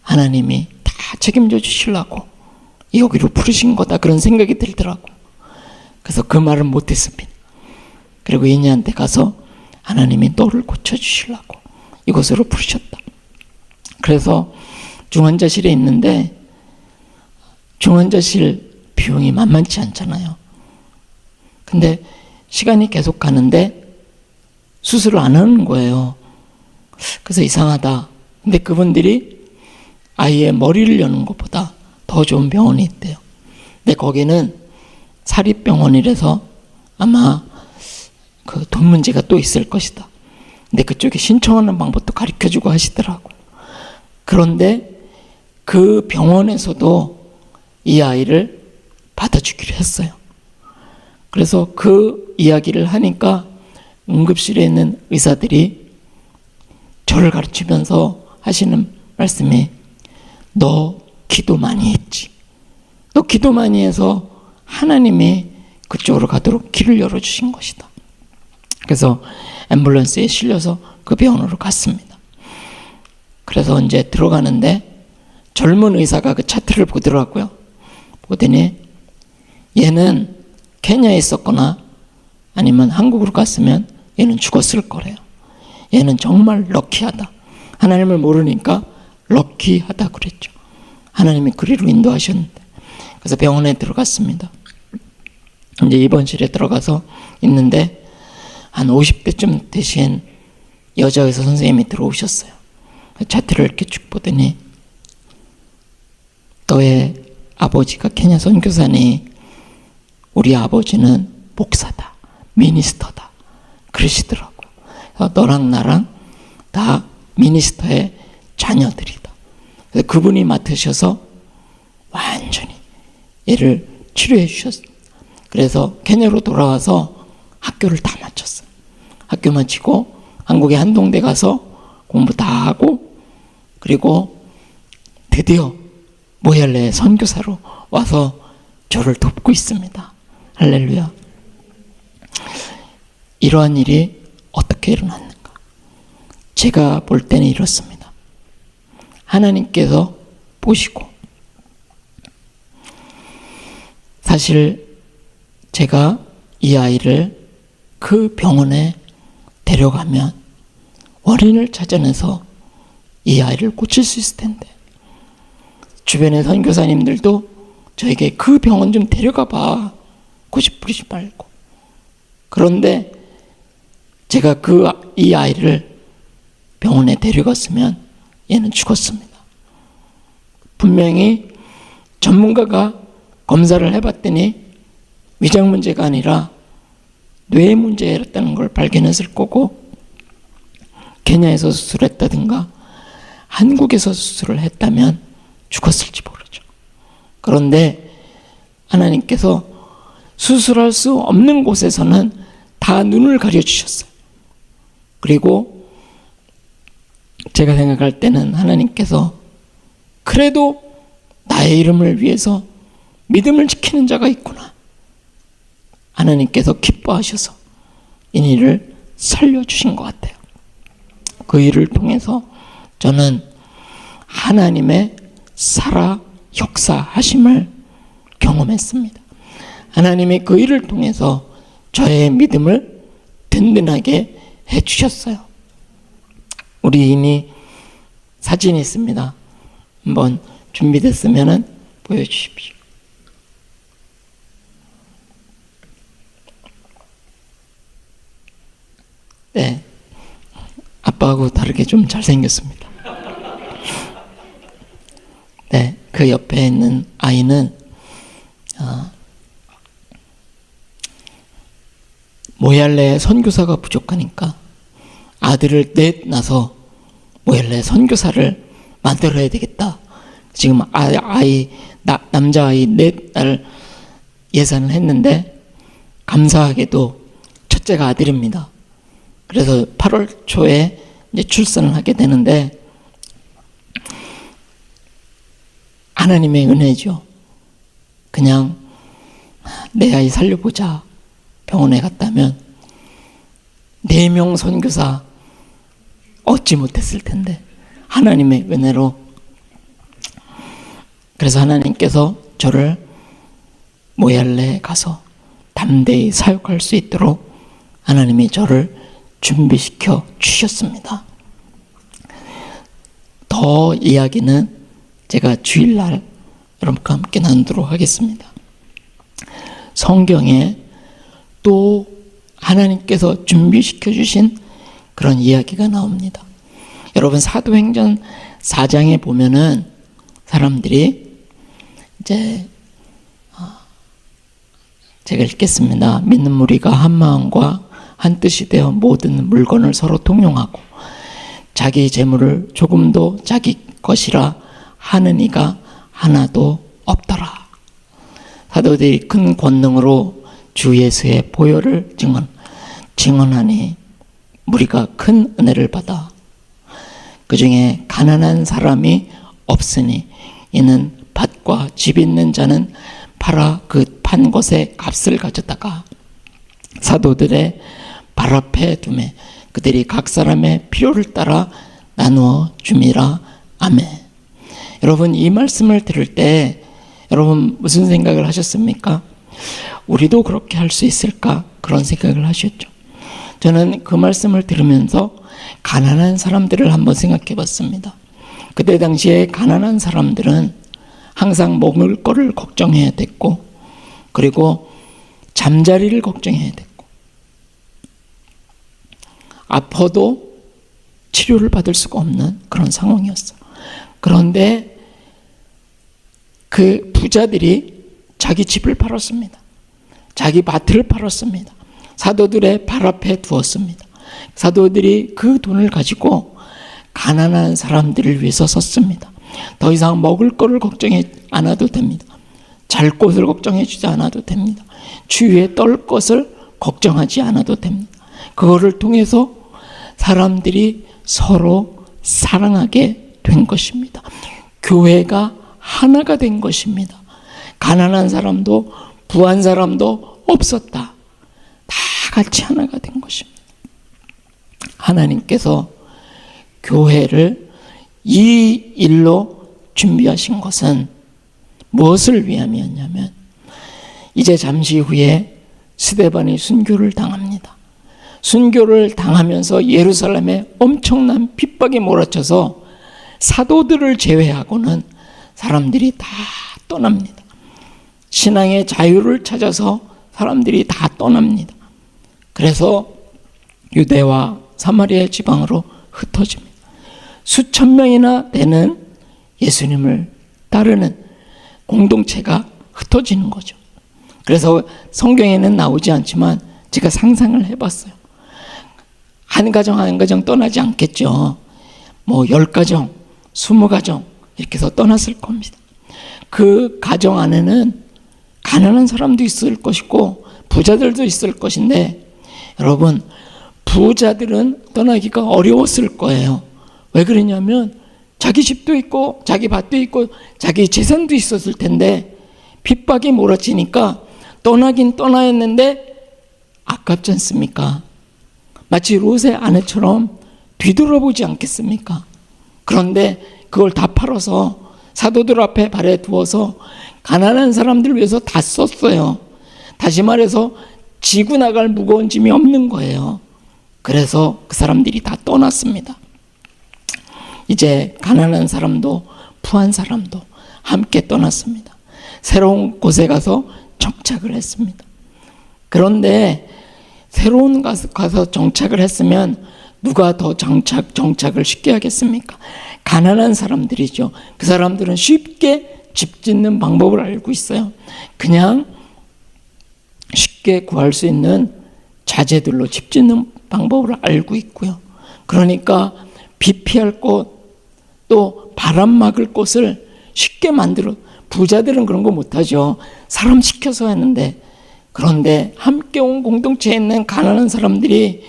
하나님이 다 책임져 주시려고 여기로 부르신 거다, 그런 생각이 들더라고. 그래서 그 말을 못했습니다. 그리고 이니한테 가서 하나님이 너를 고쳐주시려고 이곳으로 부르셨다. 그래서 중환자실에 있는데 중환자실 비용이 만만치 않잖아요. 근데 시간이 계속 가는데 수술을 안 하는 거예요. 그래서 이상하다. 근데 그분들이 아이의 머리를 여는 것보다 더 좋은 병원이 있대요. 근데 거기는 사립병원이라서 아마 그 돈 문제가 또 있을 것이다. 근데 그쪽에 신청하는 방법도 가르쳐주고 하시더라고. 그런데 그 병원에서도 이 아이를 받아주기로 했어요. 그래서 그 이야기를 하니까 응급실에 있는 의사들이 저를 가르치면서 하시는 말씀이 너 기도 많이 했지. 너 기도 많이 해서 하나님이 그쪽으로 가도록 길을 열어주신 것이다. 그래서 앰뷸런스에 실려서 그 병원으로 갔습니다. 그래서 이제 들어가는데 젊은 의사가 그 차트를 보더라고요. 보더니 얘는 케냐에 있었거나 아니면 한국으로 갔으면 얘는 죽었을 거래요. 얘는 정말 럭키하다. 하나님을 모르니까 럭키하다 그랬죠. 하나님이 그리로 인도하셨는데. 그래서 병원에 들어갔습니다. 이제 입원실에 들어가서 있는데 한 50대쯤 되신 여자 의사 선생님이 들어오셨어요. 차트를 이렇게 쭉 보더니 너의 아버지가 케냐 선교사니 우리 아버지는 목사다, 미니스터다 그러시더라고요. 너랑 나랑 다 미니스터의 자녀들이다. 그래서 그분이 맡으셔서 완전히 얘를 치료해 주셨습니다. 그래서 케냐로 돌아와서 학교를 다 마쳤어요. 학교 마치고 한국의 한동대 가서 공부 다 하고 그리고 드디어 모얄레 선교사로 와서 저를 돕고 있습니다. 할렐루야. 이러한 일이 어떻게 일어났는가? 제가 볼 때는 이렇습니다. 하나님께서 보시고 사실 제가 이 아이를 그 병원에 데려가면 원인을 찾아내서 이 아이를 고칠 수 있을 텐데 주변의 선교사님들도 저에게 그 병원 좀 데려가 봐. 고집 부리지 말고. 그런데 제가 이 아이를 병원에 데려갔으면 얘는 죽었습니다. 분명히 전문가가 검사를 해봤더니 위장 문제가 아니라 뇌 문제였다는 걸 발견했을 거고 케냐에서 수술했다든가 한국에서 수술을 했다면 죽었을지 모르죠. 그런데 하나님께서 수술할 수 없는 곳에서는 다 눈을 가려주셨어요. 그리고 제가 생각할 때는 하나님께서 그래도 나의 이름을 위해서 믿음을 지키는 자가 있구나. 하나님께서 기뻐하셔서 이 일을 살려주신 것 같아요. 그 일을 통해서 저는 하나님의 살아 역사하심을 경험했습니다. 하나님이 그 일을 통해서 저의 믿음을 든든하게 해주셨어요. 우리 이미 사진이 있습니다. 한번 준비됐으면 보여주십시오. 네, 아빠하고 다르게 좀 잘생겼습니다. 네, 그 옆에 있는 아이는 모얄레 선교사가 부족하니까 아들을 넷 낳아서 모얄레 선교사를 만들어야 되겠다. 지금 남자아이 넷 날 예산을 했는데 감사하게도 첫째가 아들입니다. 그래서 8월 초에 이제 출산을 하게 되는데 하나님의 은혜죠. 그냥 내 아이 살려보자. 병원에 갔다면 4명 선교사 얻지 못했을 텐데 하나님의 은혜로 그래서 하나님께서 저를 모얄레에 가서 담대히 사역할 수 있도록 하나님이 저를 준비시켜 주셨습니다. 더 이야기는 제가 주일날 여러분과 함께 나누도록 하겠습니다. 성경에 또 하나님께서 준비시켜 주신 그런 이야기가 나옵니다. 여러분 사도행전 4장에 보면은 사람들이 이제 제가 읽겠습니다. 믿는 무리가 한 마음과 한 뜻이 되어 모든 물건을 서로 통용하고 자기 재물을 조금도 자기 것이라 하는 이가 하나도 없더라. 사도들이 큰 권능으로 주 예수의 보혈을 증언하니 무리가 큰 은혜를 받아 그 중에 가난한 사람이 없으니 이는 밭과 집 있는 자는 팔아 그 판 것의 값을 가져다가 사도들의 발 앞에 두매 그들이 각 사람의 필요를 따라 나누어 줌이라. 아멘. 여러분, 이 말씀을 들을 때 여러분 무슨 생각을 하셨습니까? 우리도 그렇게 할 수 있을까? 그런 생각을 하셨죠. 저는 그 말씀을 들으면서 가난한 사람들을 한번 생각해 봤습니다. 그때 당시에 가난한 사람들은 항상 먹을 거를 걱정해야 됐고, 그리고 잠자리를 걱정해야 됐고, 아파도 치료를 받을 수가 없는 그런 상황이었어요. 그런데 그 부자들이 자기 집을 팔았습니다. 자기 밭을 팔았습니다. 사도들의 발 앞에 두었습니다. 사도들이 그 돈을 가지고 가난한 사람들을 위해서 썼습니다. 더 이상 먹을 거를 걱정해 않아도 됩니다. 잘 곳을 걱정해 주지 않아도 됩니다. 주위에 떨 것을 걱정하지 않아도 됩니다. 그거를 통해서 사람들이 서로 사랑하게 된 것입니다. 교회가 하나가 된 것입니다. 가난한 사람도 부한 사람도 없었다. 다 같이 하나가 된 것입니다. 하나님께서 교회를 이 일로 준비하신 것은 무엇을 위함이었냐면, 이제 잠시 후에 스데반이 순교를 당합니다. 순교를 당하면서 예루살렘에 엄청난 핍박이 몰아쳐서 사도들을 제외하고는 사람들이 다 떠납니다. 신앙의 자유를 찾아서 사람들이 다 떠납니다. 그래서 유대와 사마리아 지방으로 흩어집니다. 수천 명이나 되는 예수님을 따르는 공동체가 흩어지는 거죠. 그래서 성경에는 나오지 않지만 제가 상상을 해봤어요. 한 가정 한 가정 떠나지 않겠죠. 뭐 10가정, 20가정 이렇게 해서 떠났을 겁니다. 그 가정 안에는 가난한 사람도 있을 것이고 부자들도 있을 것인데, 여러분, 부자들은 떠나기가 어려웠을 거예요. 왜 그러냐면 자기 집도 있고 자기 밭도 있고 자기 재산도 있었을 텐데 핍박이 몰아치니까 떠나긴 떠나였는데 아깝지 않습니까? 마치 롯의 아내처럼 뒤돌아보지 않겠습니까? 그런데 그걸 다 팔아서 사도들 앞에 발에 두어서 가난한 사람들 위해서 다 썼어요. 다시 말해서 지고 나갈 무거운 짐이 없는 거예요. 그래서 그 사람들이 다 떠났습니다. 이제 가난한 사람도 부한 사람도 함께 떠났습니다. 새로운 곳에 가서 정착을 했습니다. 그런데 새로운 곳에 가서 정착을 했으면 누가 더 정착을 쉽게 하겠습니까? 가난한 사람들이죠. 그 사람들은 쉽게 집 짓는 방법을 알고 있어요. 그냥 쉽게 구할 수 있는 자재들로 집 짓는 방법을 알고 있고요. 그러니까 비 피할 곳, 또 바람 막을 곳을 쉽게 만들어, 부자들은 그런 거 못하죠. 사람 시켜서 했는데. 그런데 함께 온 공동체에 있는 가난한 사람들이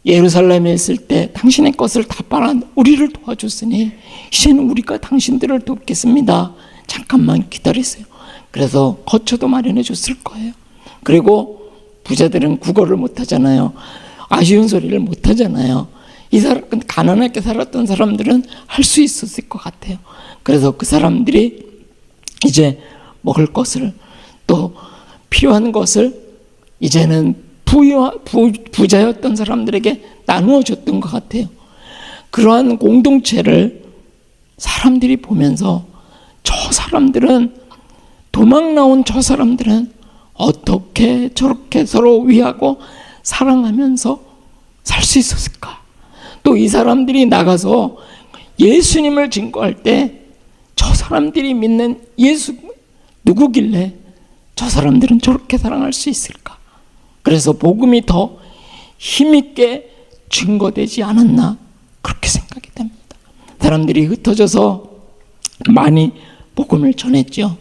예루살렘에 있을 때 당신의 것을 다 빨아 우리를 도와줬으니 이제는 우리가 당신들을 돕겠습니다. 잠깐만 기다리세요. 그래서 거처도 마련해 줬을 거예요. 그리고 부자들은 국어를 못하잖아요. 아쉬운 소리를 못하잖아요. 이 사람, 가난하게 살았던 사람들은 할 수 있었을 것 같아요. 그래서 그 사람들이 이제 먹을 것을, 또 필요한 것을 이제는 부자였던 사람들에게 나누어 줬던 것 같아요. 그러한 공동체를 사람들이 보면서 저 사람들은, 도망 나온 저 사람들은 어떻게 저렇게 서로 위하고 사랑하면서 살 수 있었을까? 또 이 사람들이 나가서 예수님을 증거할 때 저 사람들이 믿는 예수 누구길래 저 사람들은 저렇게 사랑할 수 있을까? 그래서 복음이 더 힘있게 증거되지 않았나, 그렇게 생각이 됩니다. 사람들이 흩어져서 많이 복음을 전했죠.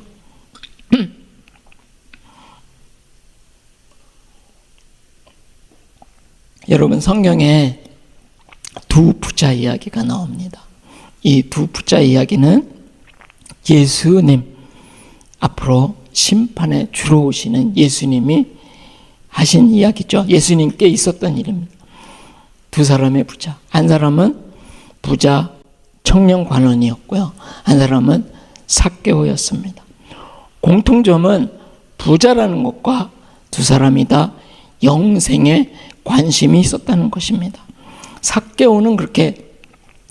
여러분, 성경에 두 부자 이야기가 나옵니다. 이 두 부자 이야기는 예수님, 앞으로 심판에 주로 오시는 예수님이 하신 이야기죠. 예수님께 있었던 일입니다. 두 사람의 부자, 한 사람은 부자 청년 관원이었고요, 한 사람은 삭개오였습니다. 공통점은 부자라는 것과 두 사람이 다 영생에 관심이 있었다는 것입니다. 삭개오는 그렇게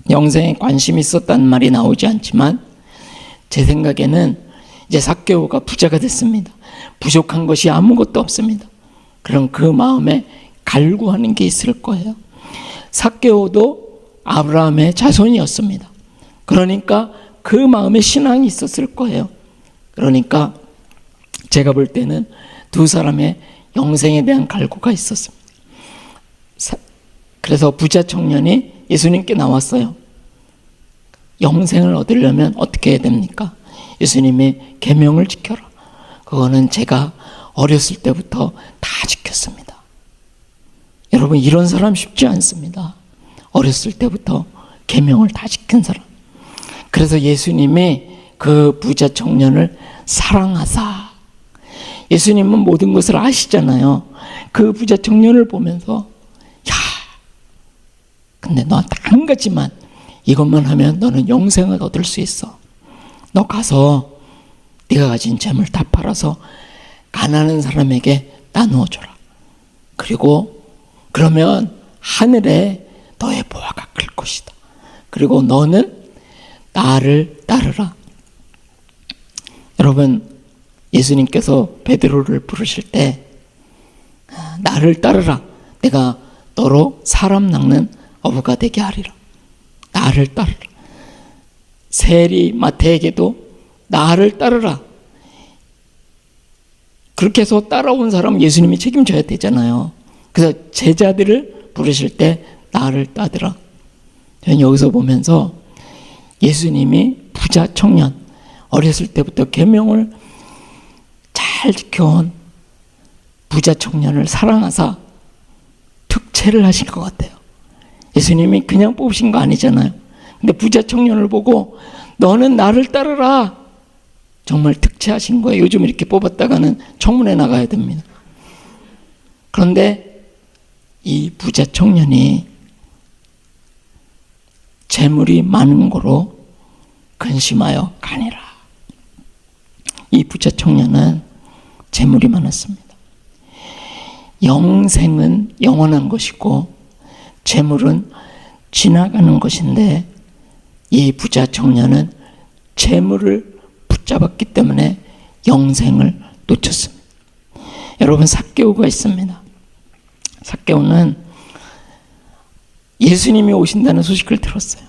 영생에 관심이 있었다는 말이 나오지 않지만, 제 생각에는 이제 삭개오가 부자가 됐습니다. 부족한 것이 아무것도 없습니다. 그럼 그 마음에 갈구하는 게 있을 거예요. 삭개오도 아브라함의 자손이었습니다. 그러니까 그 마음에 신앙이 있었을 거예요. 그러니까 제가 볼 때는 두 사람의 영생에 대한 갈구가 있었습니다. 그래서 부자 청년이 예수님께 나왔어요. 영생을 얻으려면 어떻게 해야 됩니까? 예수님이 계명을 지켜라. 그거는 제가 어렸을 때부터 다 지켰습니다. 여러분, 이런 사람 쉽지 않습니다. 어렸을 때부터 계명을 다 지킨 사람. 그래서 예수님이 그 부자 청년을 사랑하사, 예수님은 모든 것을 아시잖아요. 그 부자 청년을 보면서, 야, 근데 너한테 한 가지만, 이것만 하면 너는 영생을 얻을 수 있어. 너 가서 네가 가진 재물 다 팔아서 가난한 사람에게 나누어줘라. 그리고 그러면 하늘에 너의 보화가 클 것이다. 그리고 너는 나를 따르라. 여러분, 예수님께서 베드로를 부르실 때 나를 따르라. 내가 너로 사람 낚는 어부가 되게 하리라. 나를 따르라. 세리 마태에게도 나를 따르라. 그렇게 해서 따라온 사람 예수님이 책임져야 되잖아요. 그래서 제자들을 부르실 때 나를 따르라. 저는 여기서 보면서 예수님이 부자 청년, 어렸을 때부터 계명을 잘 지켜온 부자 청년을 사랑하사 특채를 하신 것 같아요. 예수님이 그냥 뽑으신 거 아니잖아요. 근데 부자 청년을 보고 너는 나를 따르라. 정말 특채하신 거예요. 요즘 이렇게 뽑았다가는 청문회 나가야 됩니다. 그런데 이 부자 청년이 재물이 많은 거로 근심하여 가니라. 이 부자 청년은 재물이 많았습니다. 영생은 영원한 것이고 재물은 지나가는 것인데, 이 부자 청년은 재물을 붙잡았기 때문에 영생을 놓쳤습니다. 여러분, 삭개오가 있습니다. 삭개오는 예수님이 오신다는 소식을 들었어요.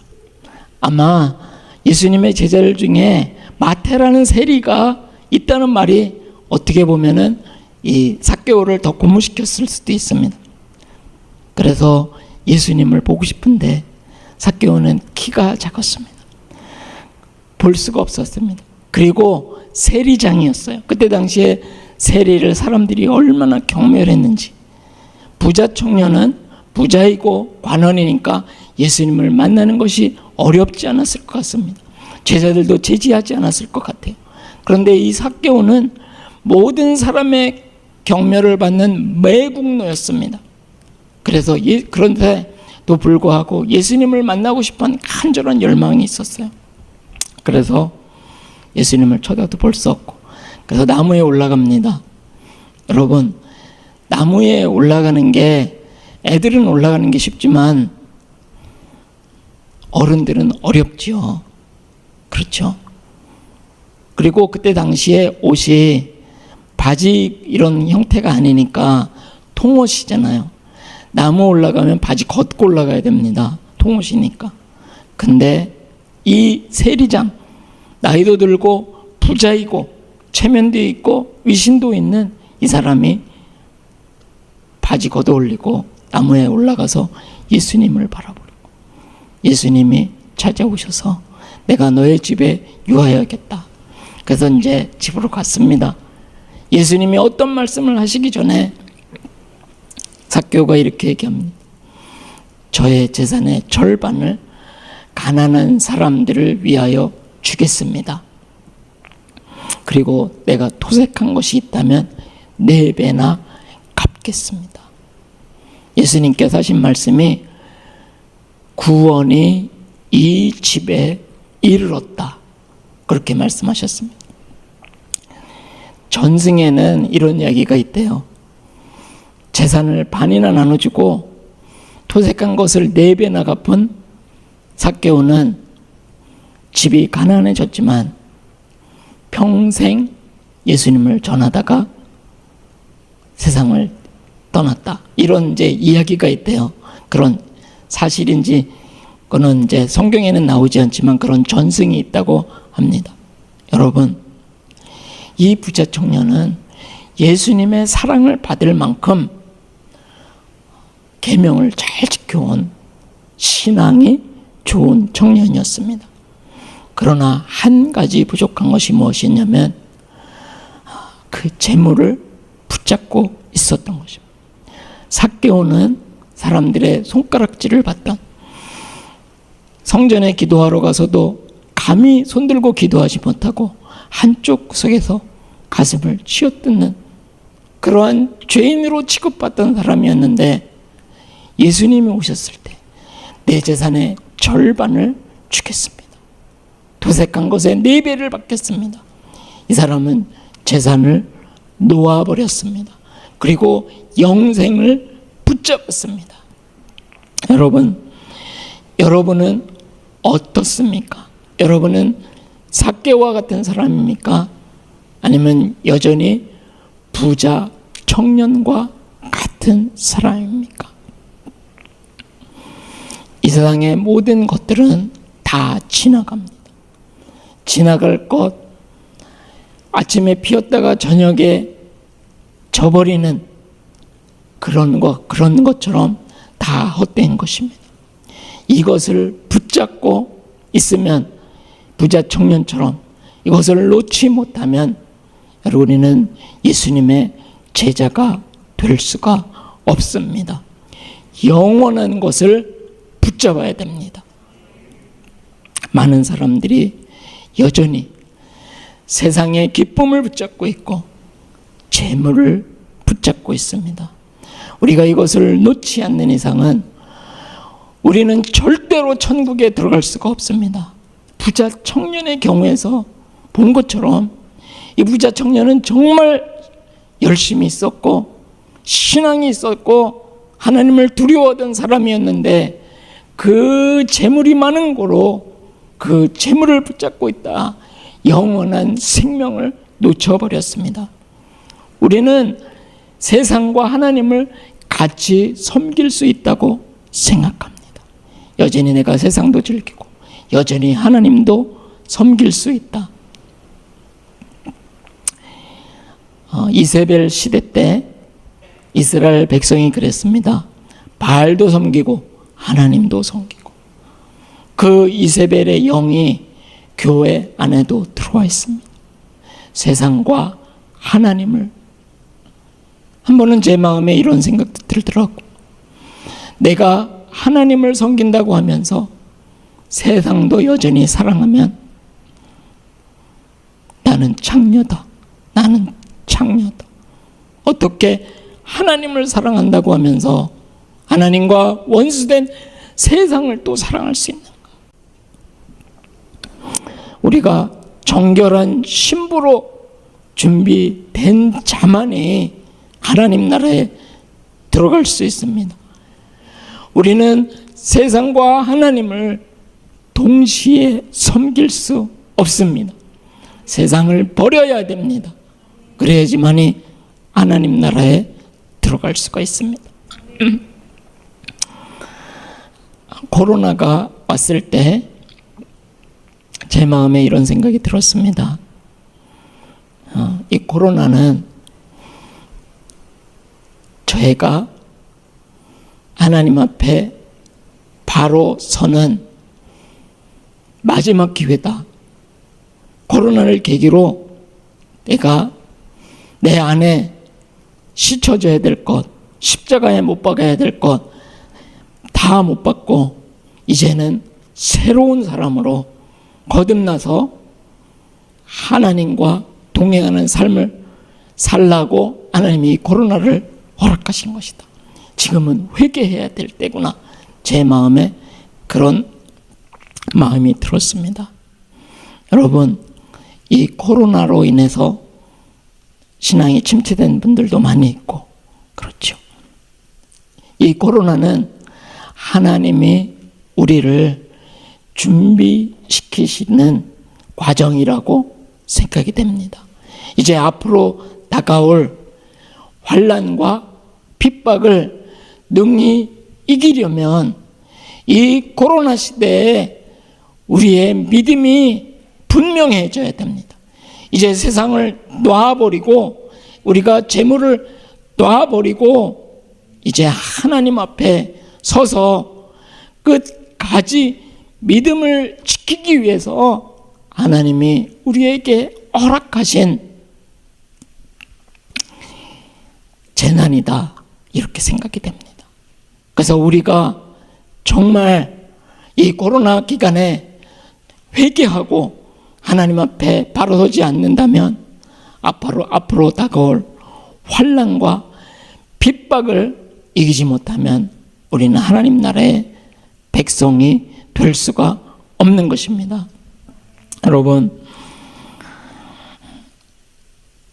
아마 예수님의 제자들 중에 마태라는 세리가 있다는 말이 어떻게 보면은 이 삭개오를 더 고무시켰을 수도 있습니다. 그래서 예수님을 보고 싶은데 삭개오는 키가 작았습니다. 볼 수가 없었습니다. 그리고 세리장이었어요. 그때 당시에 세리를 사람들이 얼마나 경멸했는지. 부자 청년은 부자이고 관원이니까 예수님을 만나는 것이 어렵지 않았을 것 같습니다. 제자들도 제지하지 않았을 것 같아요. 그런데 이 삭개오는 모든 사람의 경멸을 받는 매국노였습니다. 그래서 그런데도 불구하고 예수님을 만나고 싶은 간절한 열망이 있었어요. 그래서 예수님을 쳐다도 볼 수 없고, 그래서 나무에 올라갑니다. 여러분, 나무에 올라가는 게, 애들은 올라가는 게 쉽지만 어른들은 어렵지요. 그렇죠? 그리고 그때 당시에 옷이 바지 이런 형태가 아니니까 통옷이잖아요. 나무 올라가면 바지 걷고 올라가야 됩니다. 통옷이니까. 근데 이 세리장, 나이도 들고 부자이고 체면도 있고 위신도 있는 이 사람이 바지 걷어 올리고 나무에 올라가서 예수님을 바라보고, 예수님이 찾아오셔서 내가 너의 집에 유하여야겠다. 그래서 이제 집으로 갔습니다. 예수님이 어떤 말씀을 하시기 전에 삭개오가 이렇게 얘기합니다. 저의 재산의 절반을 가난한 사람들을 위하여 주겠습니다. 그리고 내가 토색한 것이 있다면 4배나 갚겠습니다. 예수님께서 하신 말씀이 구원이 이 집에 이르렀다, 그렇게 말씀하셨습니다. 전승에는 이런 이야기가 있대요. 재산을 반이나 나눠주고 토색한 것을 4배나 갚은 삭개오는 집이 가난해졌지만 평생 예수님을 전하다가 세상을 떠났다, 이런 이제 이야기가 있대요. 그런 사실인지 그거는 이제 성경에는 나오지 않지만 그런 전승이 있다고 합니다. 여러분, 이 부자 청년은 예수님의 사랑을 받을 만큼 계명을 잘 지켜온 신앙이 좋은 청년이었습니다. 그러나 한 가지 부족한 것이 무엇이냐면 그 재물을 붙잡고 있었던 것입니다. 삭개오는 사람들의 손가락질을 받던, 성전에 기도하러 가서도 감히 손들고 기도하지 못하고 한쪽 구석에서 가슴을 쥐어뜯는 그러한 죄인으로 취급받던 사람이었는데, 예수님이 오셨을 때 내 재산의 절반을 주겠습니다, 도색한 것에 4배를 받겠습니다. 이 사람은 재산을 놓아버렸습니다. 그리고 영생을 붙잡았습니다. 여러분은 어떻습니까? 여러분은 삭개오와 같은 사람입니까? 아니면 여전히 부자 청년과 같은 사람입니까? 이 세상의 모든 것들은 다 지나갑니다. 지나갈 것, 아침에 피었다가 저녁에 져버리는 그런 것처럼 다 헛된 것입니다. 이것을 붙잡고 있으면, 부자 청년처럼 이것을 놓지 못하면 우리는 예수님의 제자가 될 수가 없습니다. 영원한 것을 붙잡아야 됩니다. 많은 사람들이 여전히 세상의 기쁨을 붙잡고 있고 재물을 붙잡고 있습니다. 우리가 이것을 놓지 않는 이상은 우리는 절대로 천국에 들어갈 수가 없습니다. 부자 청년의 경우에서 본 것처럼 이 부자 청년은 정말 열심히 있었고 신앙이 있었고 하나님을 두려워하던 사람이었는데, 그 재물이 많은 거로 그 재물을 붙잡고 있다 영원한 생명을 놓쳐버렸습니다. 우리는 세상과 하나님을 같이 섬길 수 있다고 생각합니다. 여전히 내가 세상도 즐기고 여전히 하나님도 섬길 수 있다. 이세벨 시대 때 이스라엘 백성이 그랬습니다. 바알도 섬기고 하나님도 섬기고. 그 이세벨의 영이 교회 안에도 들어와 있습니다. 세상과 하나님을. 한 번은 제 마음에 이런 생각도 들더라고. 내가 하나님을 섬긴다고 하면서 세상도 여전히 사랑하면 나는 창녀다. 어떻게 하나님을 사랑한다고 하면서 하나님과 원수된 세상을 또 사랑할 수 있는가? 우리가 정결한 신부로 준비된 자만이 하나님 나라에 들어갈 수 있습니다. 우리는 세상과 하나님을 동시에 섬길 수 없습니다. 세상을 버려야 됩니다. 그래야지만이 하나님 나라에 들어갈 수가 있습니다. 코로나가 왔을 때 제 마음에 이런 생각이 들었습니다. 이 코로나는 저희가 하나님 앞에 바로 서는 마지막 기회다. 코로나를 계기로 내가 내 안에 씻어져야 될 것, 십자가에 못 박아야 될 것 다 못 받고 이제는 새로운 사람으로 거듭나서 하나님과 동행하는 삶을 살라고 하나님이 코로나를 허락하신 것이다. 지금은 회개해야 될 때구나. 제 마음에 그런 마음이 들었습니다. 여러분, 이 코로나로 인해서 신앙이 침체된 분들도 많이 있고 그렇죠. 이 코로나는 하나님이 우리를 준비시키시는 과정이라고 생각이 됩니다. 이제 앞으로 다가올 환난과 핍박을 능히 이기려면 이 코로나 시대에 우리의 믿음이 분명해져야 됩니다. 이제 세상을 놔버리고 우리가 재물을 놔버리고 이제 하나님 앞에 서서 끝까지 믿음을 지키기 위해서 하나님이 우리에게 허락하신 재난이다, 이렇게 생각이 됩니다. 그래서 우리가 정말 이 코로나 기간에 회개하고 하나님 앞에 바로 서지 않는다면 앞으로 다가올 환난과 핍박을 이기지 못하면 우리는 하나님 나라의 백성이 될 수가 없는 것입니다. 여러분,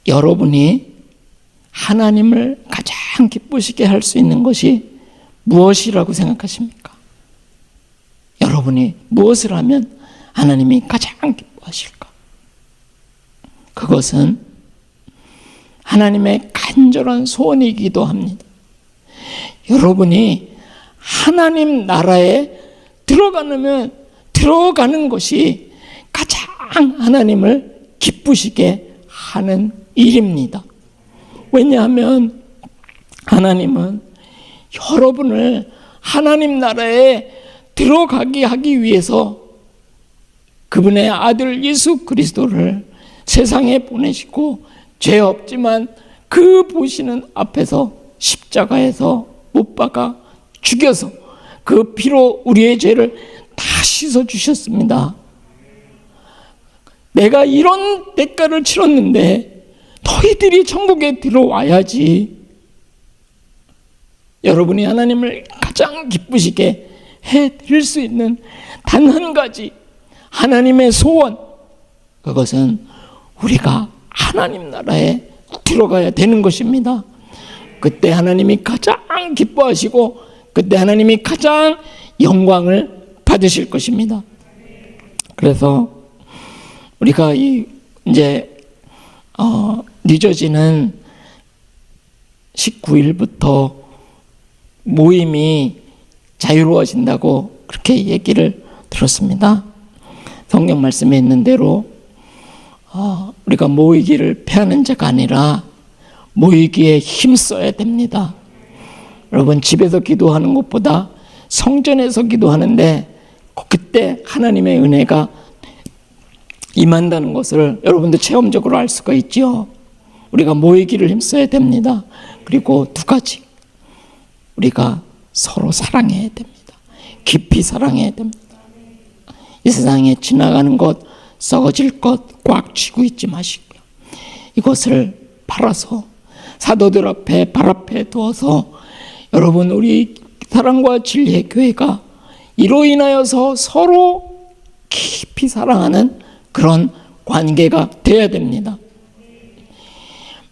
여러분이 하나님을 가장 기쁘시게 할 수 있는 것이 무엇이라고 생각하십니까? 여러분이 무엇을 하면 하나님이 가장 기뻐하실까? 그것은 하나님의 간절한 소원이기도 합니다. 여러분이 하나님 나라에 들어가는 것이 가장 하나님을 기쁘시게 하는 일입니다. 왜냐하면 하나님은 여러분을 하나님 나라에 들어가게 하기 위해서 그분의 아들 예수 그리스도를 세상에 보내시고 죄 없지만 그 보시는 앞에서 십자가에서 못 박아 죽여서 그 피로 우리의 죄를 다 씻어 주셨습니다. 내가 이런 대가를 치렀는데 너희들이 천국에 들어와야지. 여러분이 하나님을 가장 기쁘시게 해드릴 수 있는 단 한 가지 하나님의 소원, 그것은 우리가 하나님 나라에 들어가야 되는 것입니다. 그때 하나님이 가장 기뻐하시고 그때 하나님이 가장 영광을 받으실 것입니다. 그래서 우리가 이제 늦어지는 19일부터 모임이 자유로워진다고 그렇게 얘기를 들었습니다. 성경 말씀에 있는 대로 우리가 모이기를 패하는 자가 아니라 모이기에 힘써야 됩니다. 여러분, 집에서 기도하는 것보다 성전에서 기도하는데 그때 하나님의 은혜가 임한다는 것을 여러분도 체험적으로 알 수가 있죠. 우리가 모이기를 힘써야 됩니다. 그리고 두 가지, 우리가 서로 사랑해야 됩니다. 깊이 사랑해야 됩니다. 이 세상에 지나가는 것, 썩어질 것 꽉 쥐고 있지 마시고요. 이것을 팔아서 사도들 앞에 발 앞에 두어서 여러분, 우리 사랑과 진리의 교회가 이로 인하여서 서로 깊이 사랑하는 그런 관계가 되어야 됩니다.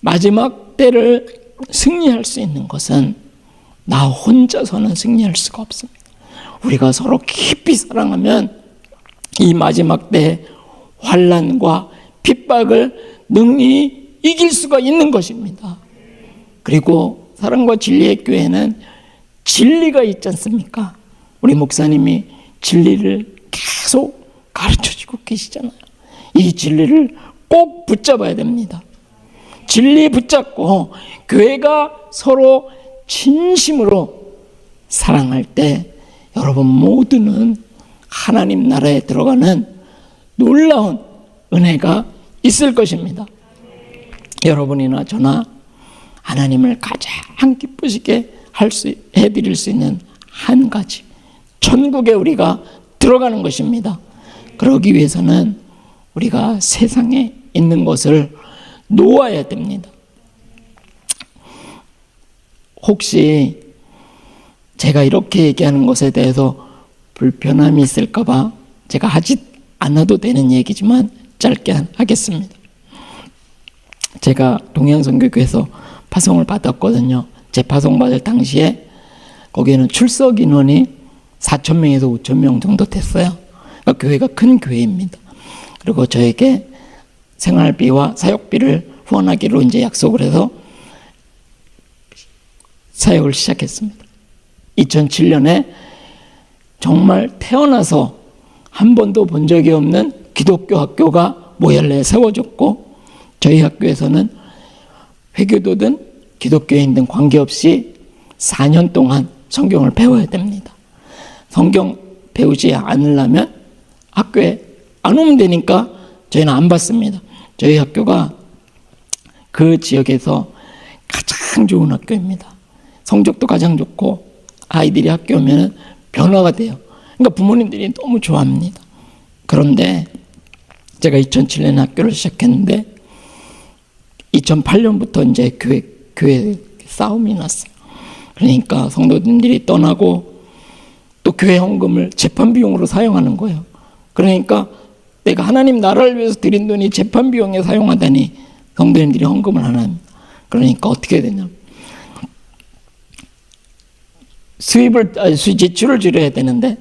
마지막 때를 승리할 수 있는 것은 나 혼자서는 승리할 수가 없습니다. 우리가 서로 깊이 사랑하면 이 마지막 때 환난과 핍박을 능히 이길 수가 있는 것입니다. 그리고 사랑과 진리의 교회는 진리가 있지 않습니까? 우리 목사님이 진리를 계속 가르쳐주고 계시잖아요. 이 진리를 꼭 붙잡아야 됩니다. 진리 붙잡고 교회가 서로 진심으로 사랑할 때 여러분 모두는 하나님 나라에 들어가는 놀라운 은혜가 있을 것입니다. 여러분이나 저나 하나님을 가장 기쁘시게 해드릴 수 있는 한 가지, 천국에 우리가 들어가는 것입니다. 그러기 위해서는 우리가 세상에 있는 것을 놓아야 됩니다. 혹시 제가 이렇게 얘기하는 것에 대해서 불편함이 있을까봐 제가 하지 않아도 되는 얘기지만 짧게 하겠습니다. 제가 동양선교교에서 파송을 받았거든요. 제 파송 받을 당시에 거기에는 출석 인원이 4,000명에서 5,000명 정도 됐어요. 그러니까 교회가 큰 교회입니다. 그리고 저에게 생활비와 사역비를 후원하기로 이제 약속을 해서 사역을 시작했습니다. 2007년에 정말 태어나서 한 번도 본 적이 없는 기독교 학교가 모열내에 세워졌고, 저희 학교에서는 회교도든 기독교인든 관계없이 4년 동안 성경을 배워야 됩니다. 성경 배우지 않으려면 학교에 안 오면 되니까 저희는 안 받습니다. 저희 학교가 그 지역에서 가장 좋은 학교입니다. 성적도 가장 좋고 아이들이 학교 오면 변화가 돼요. 그러니까 부모님들이 너무 좋아합니다. 그런데 제가 2007년에 학교를 시작했는데 2008년부터 이제 교회 싸움이 났어요. 그러니까 성도님들이 떠나고 또 교회 헌금을 재판 비용으로 사용하는 거예요. 그러니까 내가 하나님 나라를 위해서 드린 돈이 재판 비용에 사용하다니 성도님들이 헌금을 안 합니다. 그러니까 어떻게 되냐? 지출을 줄여야 되는데,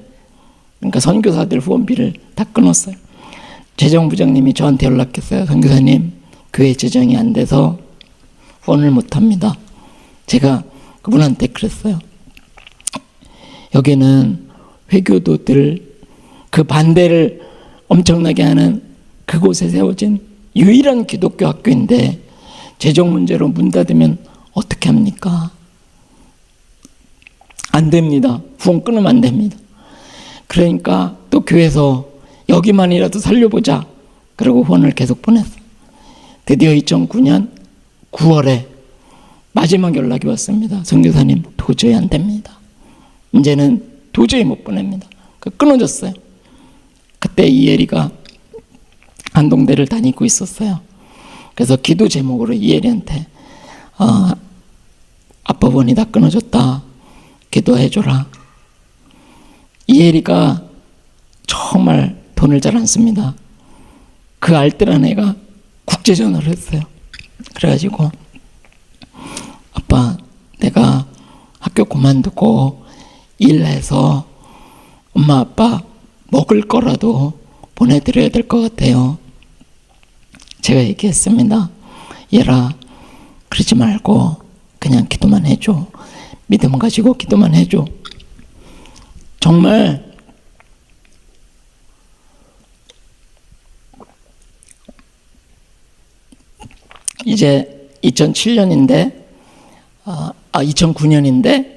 그러니까 선교사들 후원비를 다 끊었어요. 재정부장님이 저한테 연락했어요. 선교사님, 교회 재정이 안 돼서 후원을 못 합니다. 제가 그분한테 그랬어요. 여기는 회교도들 그 반대를 엄청나게 하는 그곳에 세워진 유일한 기독교 학교인데 재정 문제로 문 닫으면 어떻게 합니까? 안 됩니다. 후원 끊으면 안 됩니다. 그러니까 또 교회에서 여기만이라도 살려보자. 그리고 후원을 계속 보냈어요. 드디어 2009년 9월에 마지막 연락이 왔습니다. 선교사님, 도저히 안 됩니다. 이제는 도저히 못 보냅니다. 끊어졌어요. 그때 이혜리가 안동대를 다니고 있었어요. 그래서 기도 제목으로 이혜리한테 아빠 후원이 다 끊어졌다. 기도해줘라. 이혜리가 정말 돈을 잘 안 씁니다. 그 알뜰한 애가 국제전화를 했어요. 그래가지고 아빠, 내가 학교 그만두고 일해서 엄마 아빠 먹을 거라도 보내드려야 될 것 같아요. 제가 얘기했습니다. 얘라, 그러지 말고 그냥 기도만 해줘. 믿음 가지고 기도만 해줘. 정말 이제 2007년인데 2009년인데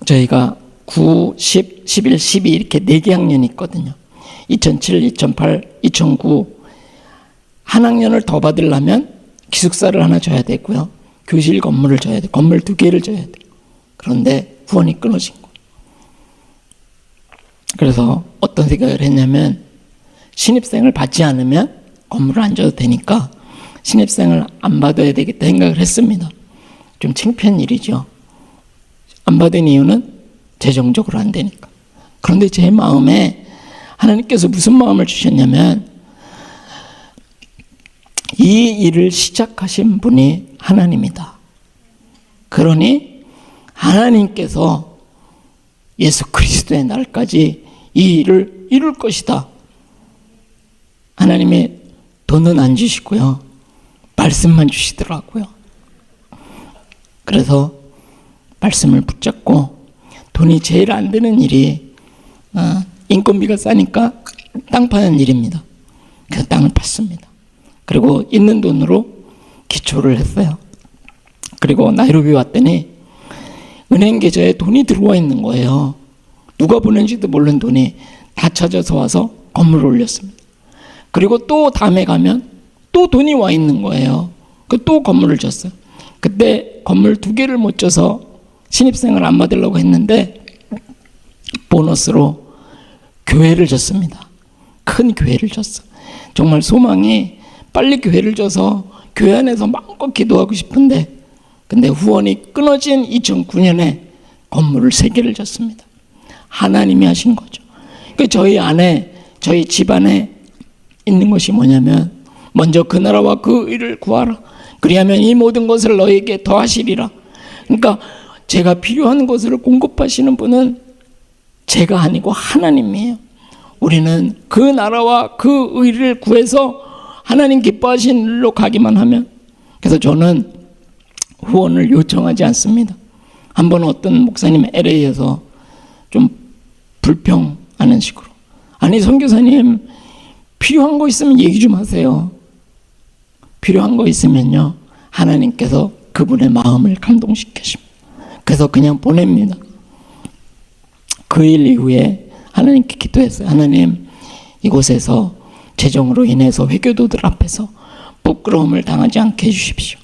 저희가 9, 10, 11, 12 이렇게 4개 학년이 있거든요. 2007, 2008, 2009 한 학년을 더 받으려면 기숙사를 하나 줘야 되고요. 교실 건물을 줘야 돼. 건물 2개를 줘야 돼. 그런데 후원이 끊어진 거예요. 그래서 어떤 생각을 했냐면 신입생을 받지 않으면 건물을 안 줘도 되니까 신입생을 안 받아야 되겠다 생각을 했습니다. 좀 창피한 일이죠. 안 받은 이유는 재정적으로 안 되니까. 그런데 제 마음에 하나님께서 무슨 마음을 주셨냐면 이 일을 시작하신 분이 하나님이다. 그러니 하나님께서 예수 그리스도의 날까지 이 일을 이룰 것이다. 하나님이 돈은 안 주시고요. 말씀만 주시더라고요. 그래서 말씀을 붙잡고 돈이 제일 안 드는 일이 인건비가 싸니까 땅 파는 일입니다. 그래서 땅을 팠습니다. 그리고 있는 돈으로 기초를 했어요. 그리고 나이로비 왔더니 은행 계좌에 돈이 들어와 있는 거예요. 누가 보낸지도 모르는 돈이 다 찾아서 와서 건물을 올렸습니다. 그리고 또 다음에 가면 또 돈이 와 있는 거예요. 또 건물을 줬어요. 그때 건물 2개를 못 줘서 신입생을 안 받으려고 했는데 보너스로 교회를 졌습니다. 큰 교회를 졌어. 정말 소망이 빨리 교회를 져서 교회 안에서 마음껏 기도하고 싶은데, 근데 후원이 끊어진 2009년에 건물을 3개를 졌습니다. 하나님이 하신 거죠. 저희 집 안에 있는 것이 뭐냐면, 먼저 그 나라와 그 의를 구하라. 그리하면 이 모든 것을 너에게 더하시리라. 그러니까 제가 필요한 것을 공급하시는 분은 제가 아니고 하나님이에요. 우리는 그 나라와 그 의를 구해서 하나님 기뻐하시는 일로 가기만 하면. 그래서 저는 후원을 요청하지 않습니다. 한번 어떤 목사님 LA에서 좀 불평하는 식으로, 아니 선교사님 필요한 거 있으면 얘기 좀 하세요. 필요한 거 있으면요 하나님께서 그분의 마음을 감동시키십니다. 그래서 그냥 보냅니다. 그 일 이후에 하나님께 기도했어요. 하나님, 이곳에서 재정으로 인해서 회교도들 앞에서 부끄러움을 당하지 않게 해주십시오.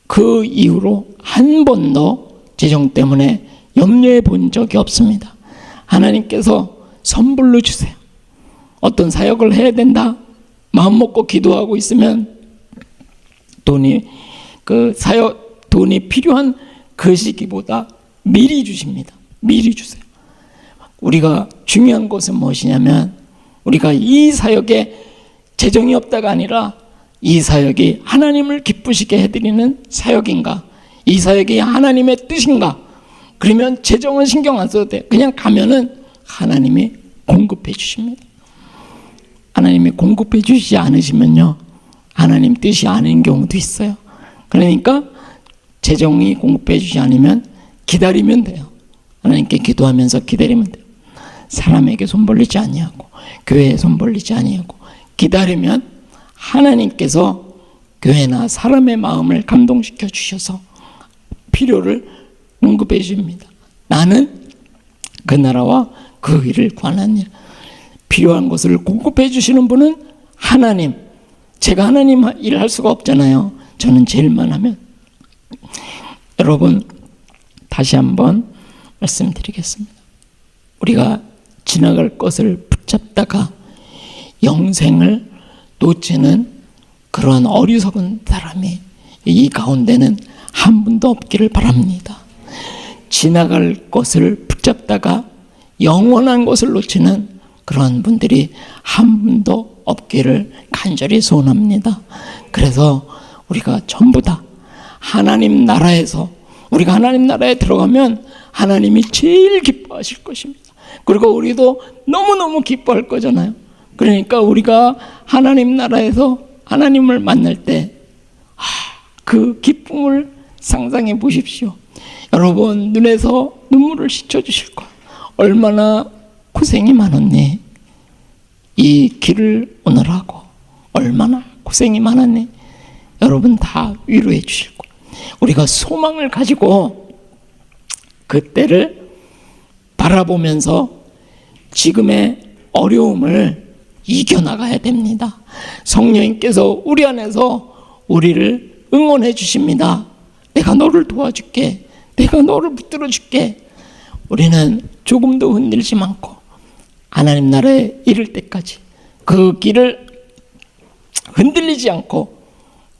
그 이후로 한 번도 재정 때문에 염려해 본 적이 없습니다. 하나님께서 선불로 주세요. 어떤 사역을 해야 된다, 마음 먹고 기도하고 있으면 돈이 필요한 그 시기보다 미리 주십니다. 미리 주세요. 우리가 중요한 것은 무엇이냐면, 우리가 이 사역에 재정이 없다가 아니라 이 사역이 하나님을 기쁘시게 해드리는 사역인가, 이 사역이 하나님의 뜻인가. 그러면 재정은 신경 안 써도 돼. 그냥 가면은 하나님이 공급해 주십니다. 하나님이 공급해 주시지 않으시면요 하나님 뜻이 아닌 경우도 있어요. 그러니까 재정이 공급해 주지 않으면 기다리면 돼요. 하나님께 기도하면서 기다리면 돼요. 사람에게 손 벌리지 아니하고 교회에 손 벌리지 아니하고 기다리면 하나님께서 교회나 사람의 마음을 감동시켜 주셔서 필요를 공급해 줍니다. 나는 그 나라와 그 일을 구하는 일. 필요한 것을 공급해 주시는 분은 하나님. 제가 하나님 일을 할 수가 없잖아요. 저는 제일만 하면. 여러분, 다시 한번 말씀드리겠습니다. 우리가 지나갈 것을 붙잡다가 영생을 놓치는 그런 어리석은 사람이 이 가운데는 한 분도 없기를 바랍니다. 지나갈 것을 붙잡다가 영원한 것을 놓치는 그런 분들이 한 분도 없기를 간절히 소원합니다. 그래서 우리가 전부 다 하나님 나라에서, 우리가 하나님 나라에 들어가면 하나님이 제일 기뻐하실 것입니다. 그리고 우리도 너무너무 기뻐할 거잖아요. 그러니까 우리가 하나님 나라에서 하나님을 만날 때 그 기쁨을 상상해 보십시오. 여러분, 눈에서 눈물을 씻어 주실 거예요. 얼마나 고생이 많았니? 이 길을 오늘하고 얼마나 고생이 많았니? 여러분 다 위로해 주실 거예요. 우리가 소망을 가지고 그때를 바라보면서 지금의 어려움을 이겨나가야 됩니다. 성령님께서 우리 안에서 우리를 응원해 주십니다. 내가 너를 도와줄게. 내가 너를 붙들어 줄게. 우리는 조금도 흔들리지 않고 하나님 나라에 이를 때까지 그 길을 흔들리지 않고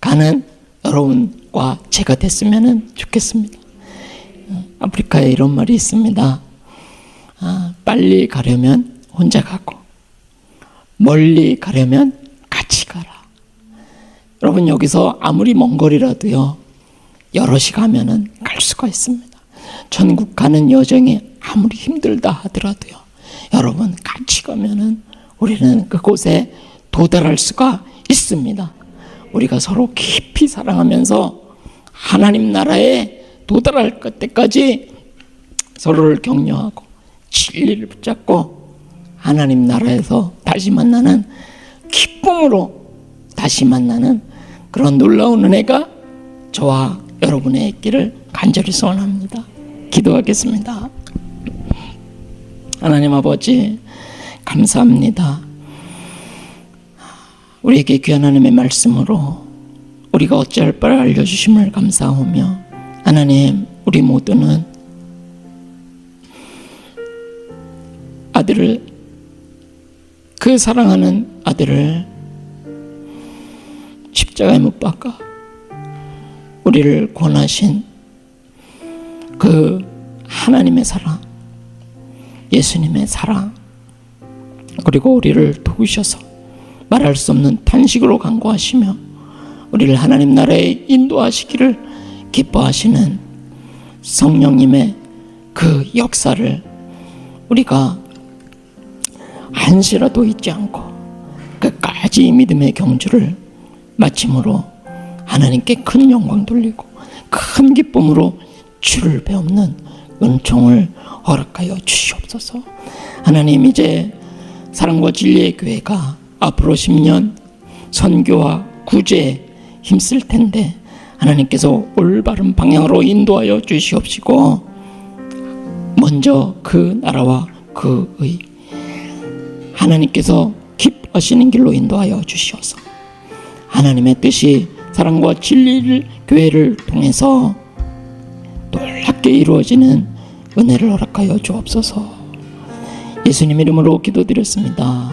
가는 여러분과 제가 됐으면 좋겠습니다. 아프리카에 이런 말이 있습니다. 빨리 가려면 혼자 가고 멀리 가려면 같이 가라. 여러분, 여기서 아무리 먼 거리라도요 여럿이 가면은 갈 수가 있습니다. 천국 가는 여정이 아무리 힘들다 하더라도요 여러분 같이 가면은 우리는 그곳에 도달할 수가 있습니다. 우리가 서로 깊이 사랑하면서 하나님 나라에 도달할 때까지 서로를 격려하고 진리를 붙잡고 하나님 나라에서 다시 만나는 기쁨으로 다시 만나는 그런 놀라운 은혜가 저와 여러분의 있기를 간절히 소원합니다. 기도하겠습니다. 하나님 아버지, 감사합니다. 우리에게 귀한 하나님의 말씀으로 우리가 어찌할 바를 알려주심을 감사하며, 하나님, 우리 모두는 아들을, 그 사랑하는 아들을 십자가에 못 박아 우리를 구원하신 그 하나님의 사랑, 예수님의 사랑, 그리고 우리를 도우셔서 말할 수 없는 탄식으로 간구하시며 우리를 하나님 나라에 인도하시기를 기뻐하시는 성령님의 그 역사를 우리가 한시라도 잊지 않고 끝까지 이 믿음의 경주를 마침으로 하나님께 큰 영광 돌리고 큰 기쁨으로 주를 배우는 은총을 허락하여 주시옵소서. 하나님, 이제 사랑과 진리의 교회가 앞으로 10년 선교와 구제에 힘쓸 텐데 하나님께서 올바른 방향으로 인도하여 주시옵시고 먼저 그 나라와 그의 하나님께서 기뻐하시는 길로 인도하여 주시옵소서. 하나님의 뜻이 사랑과 진리를 교회를 통해서 놀랍게 이루어지는 은혜를 허락하여 주옵소서. 예수님 이름으로 기도드렸습니다.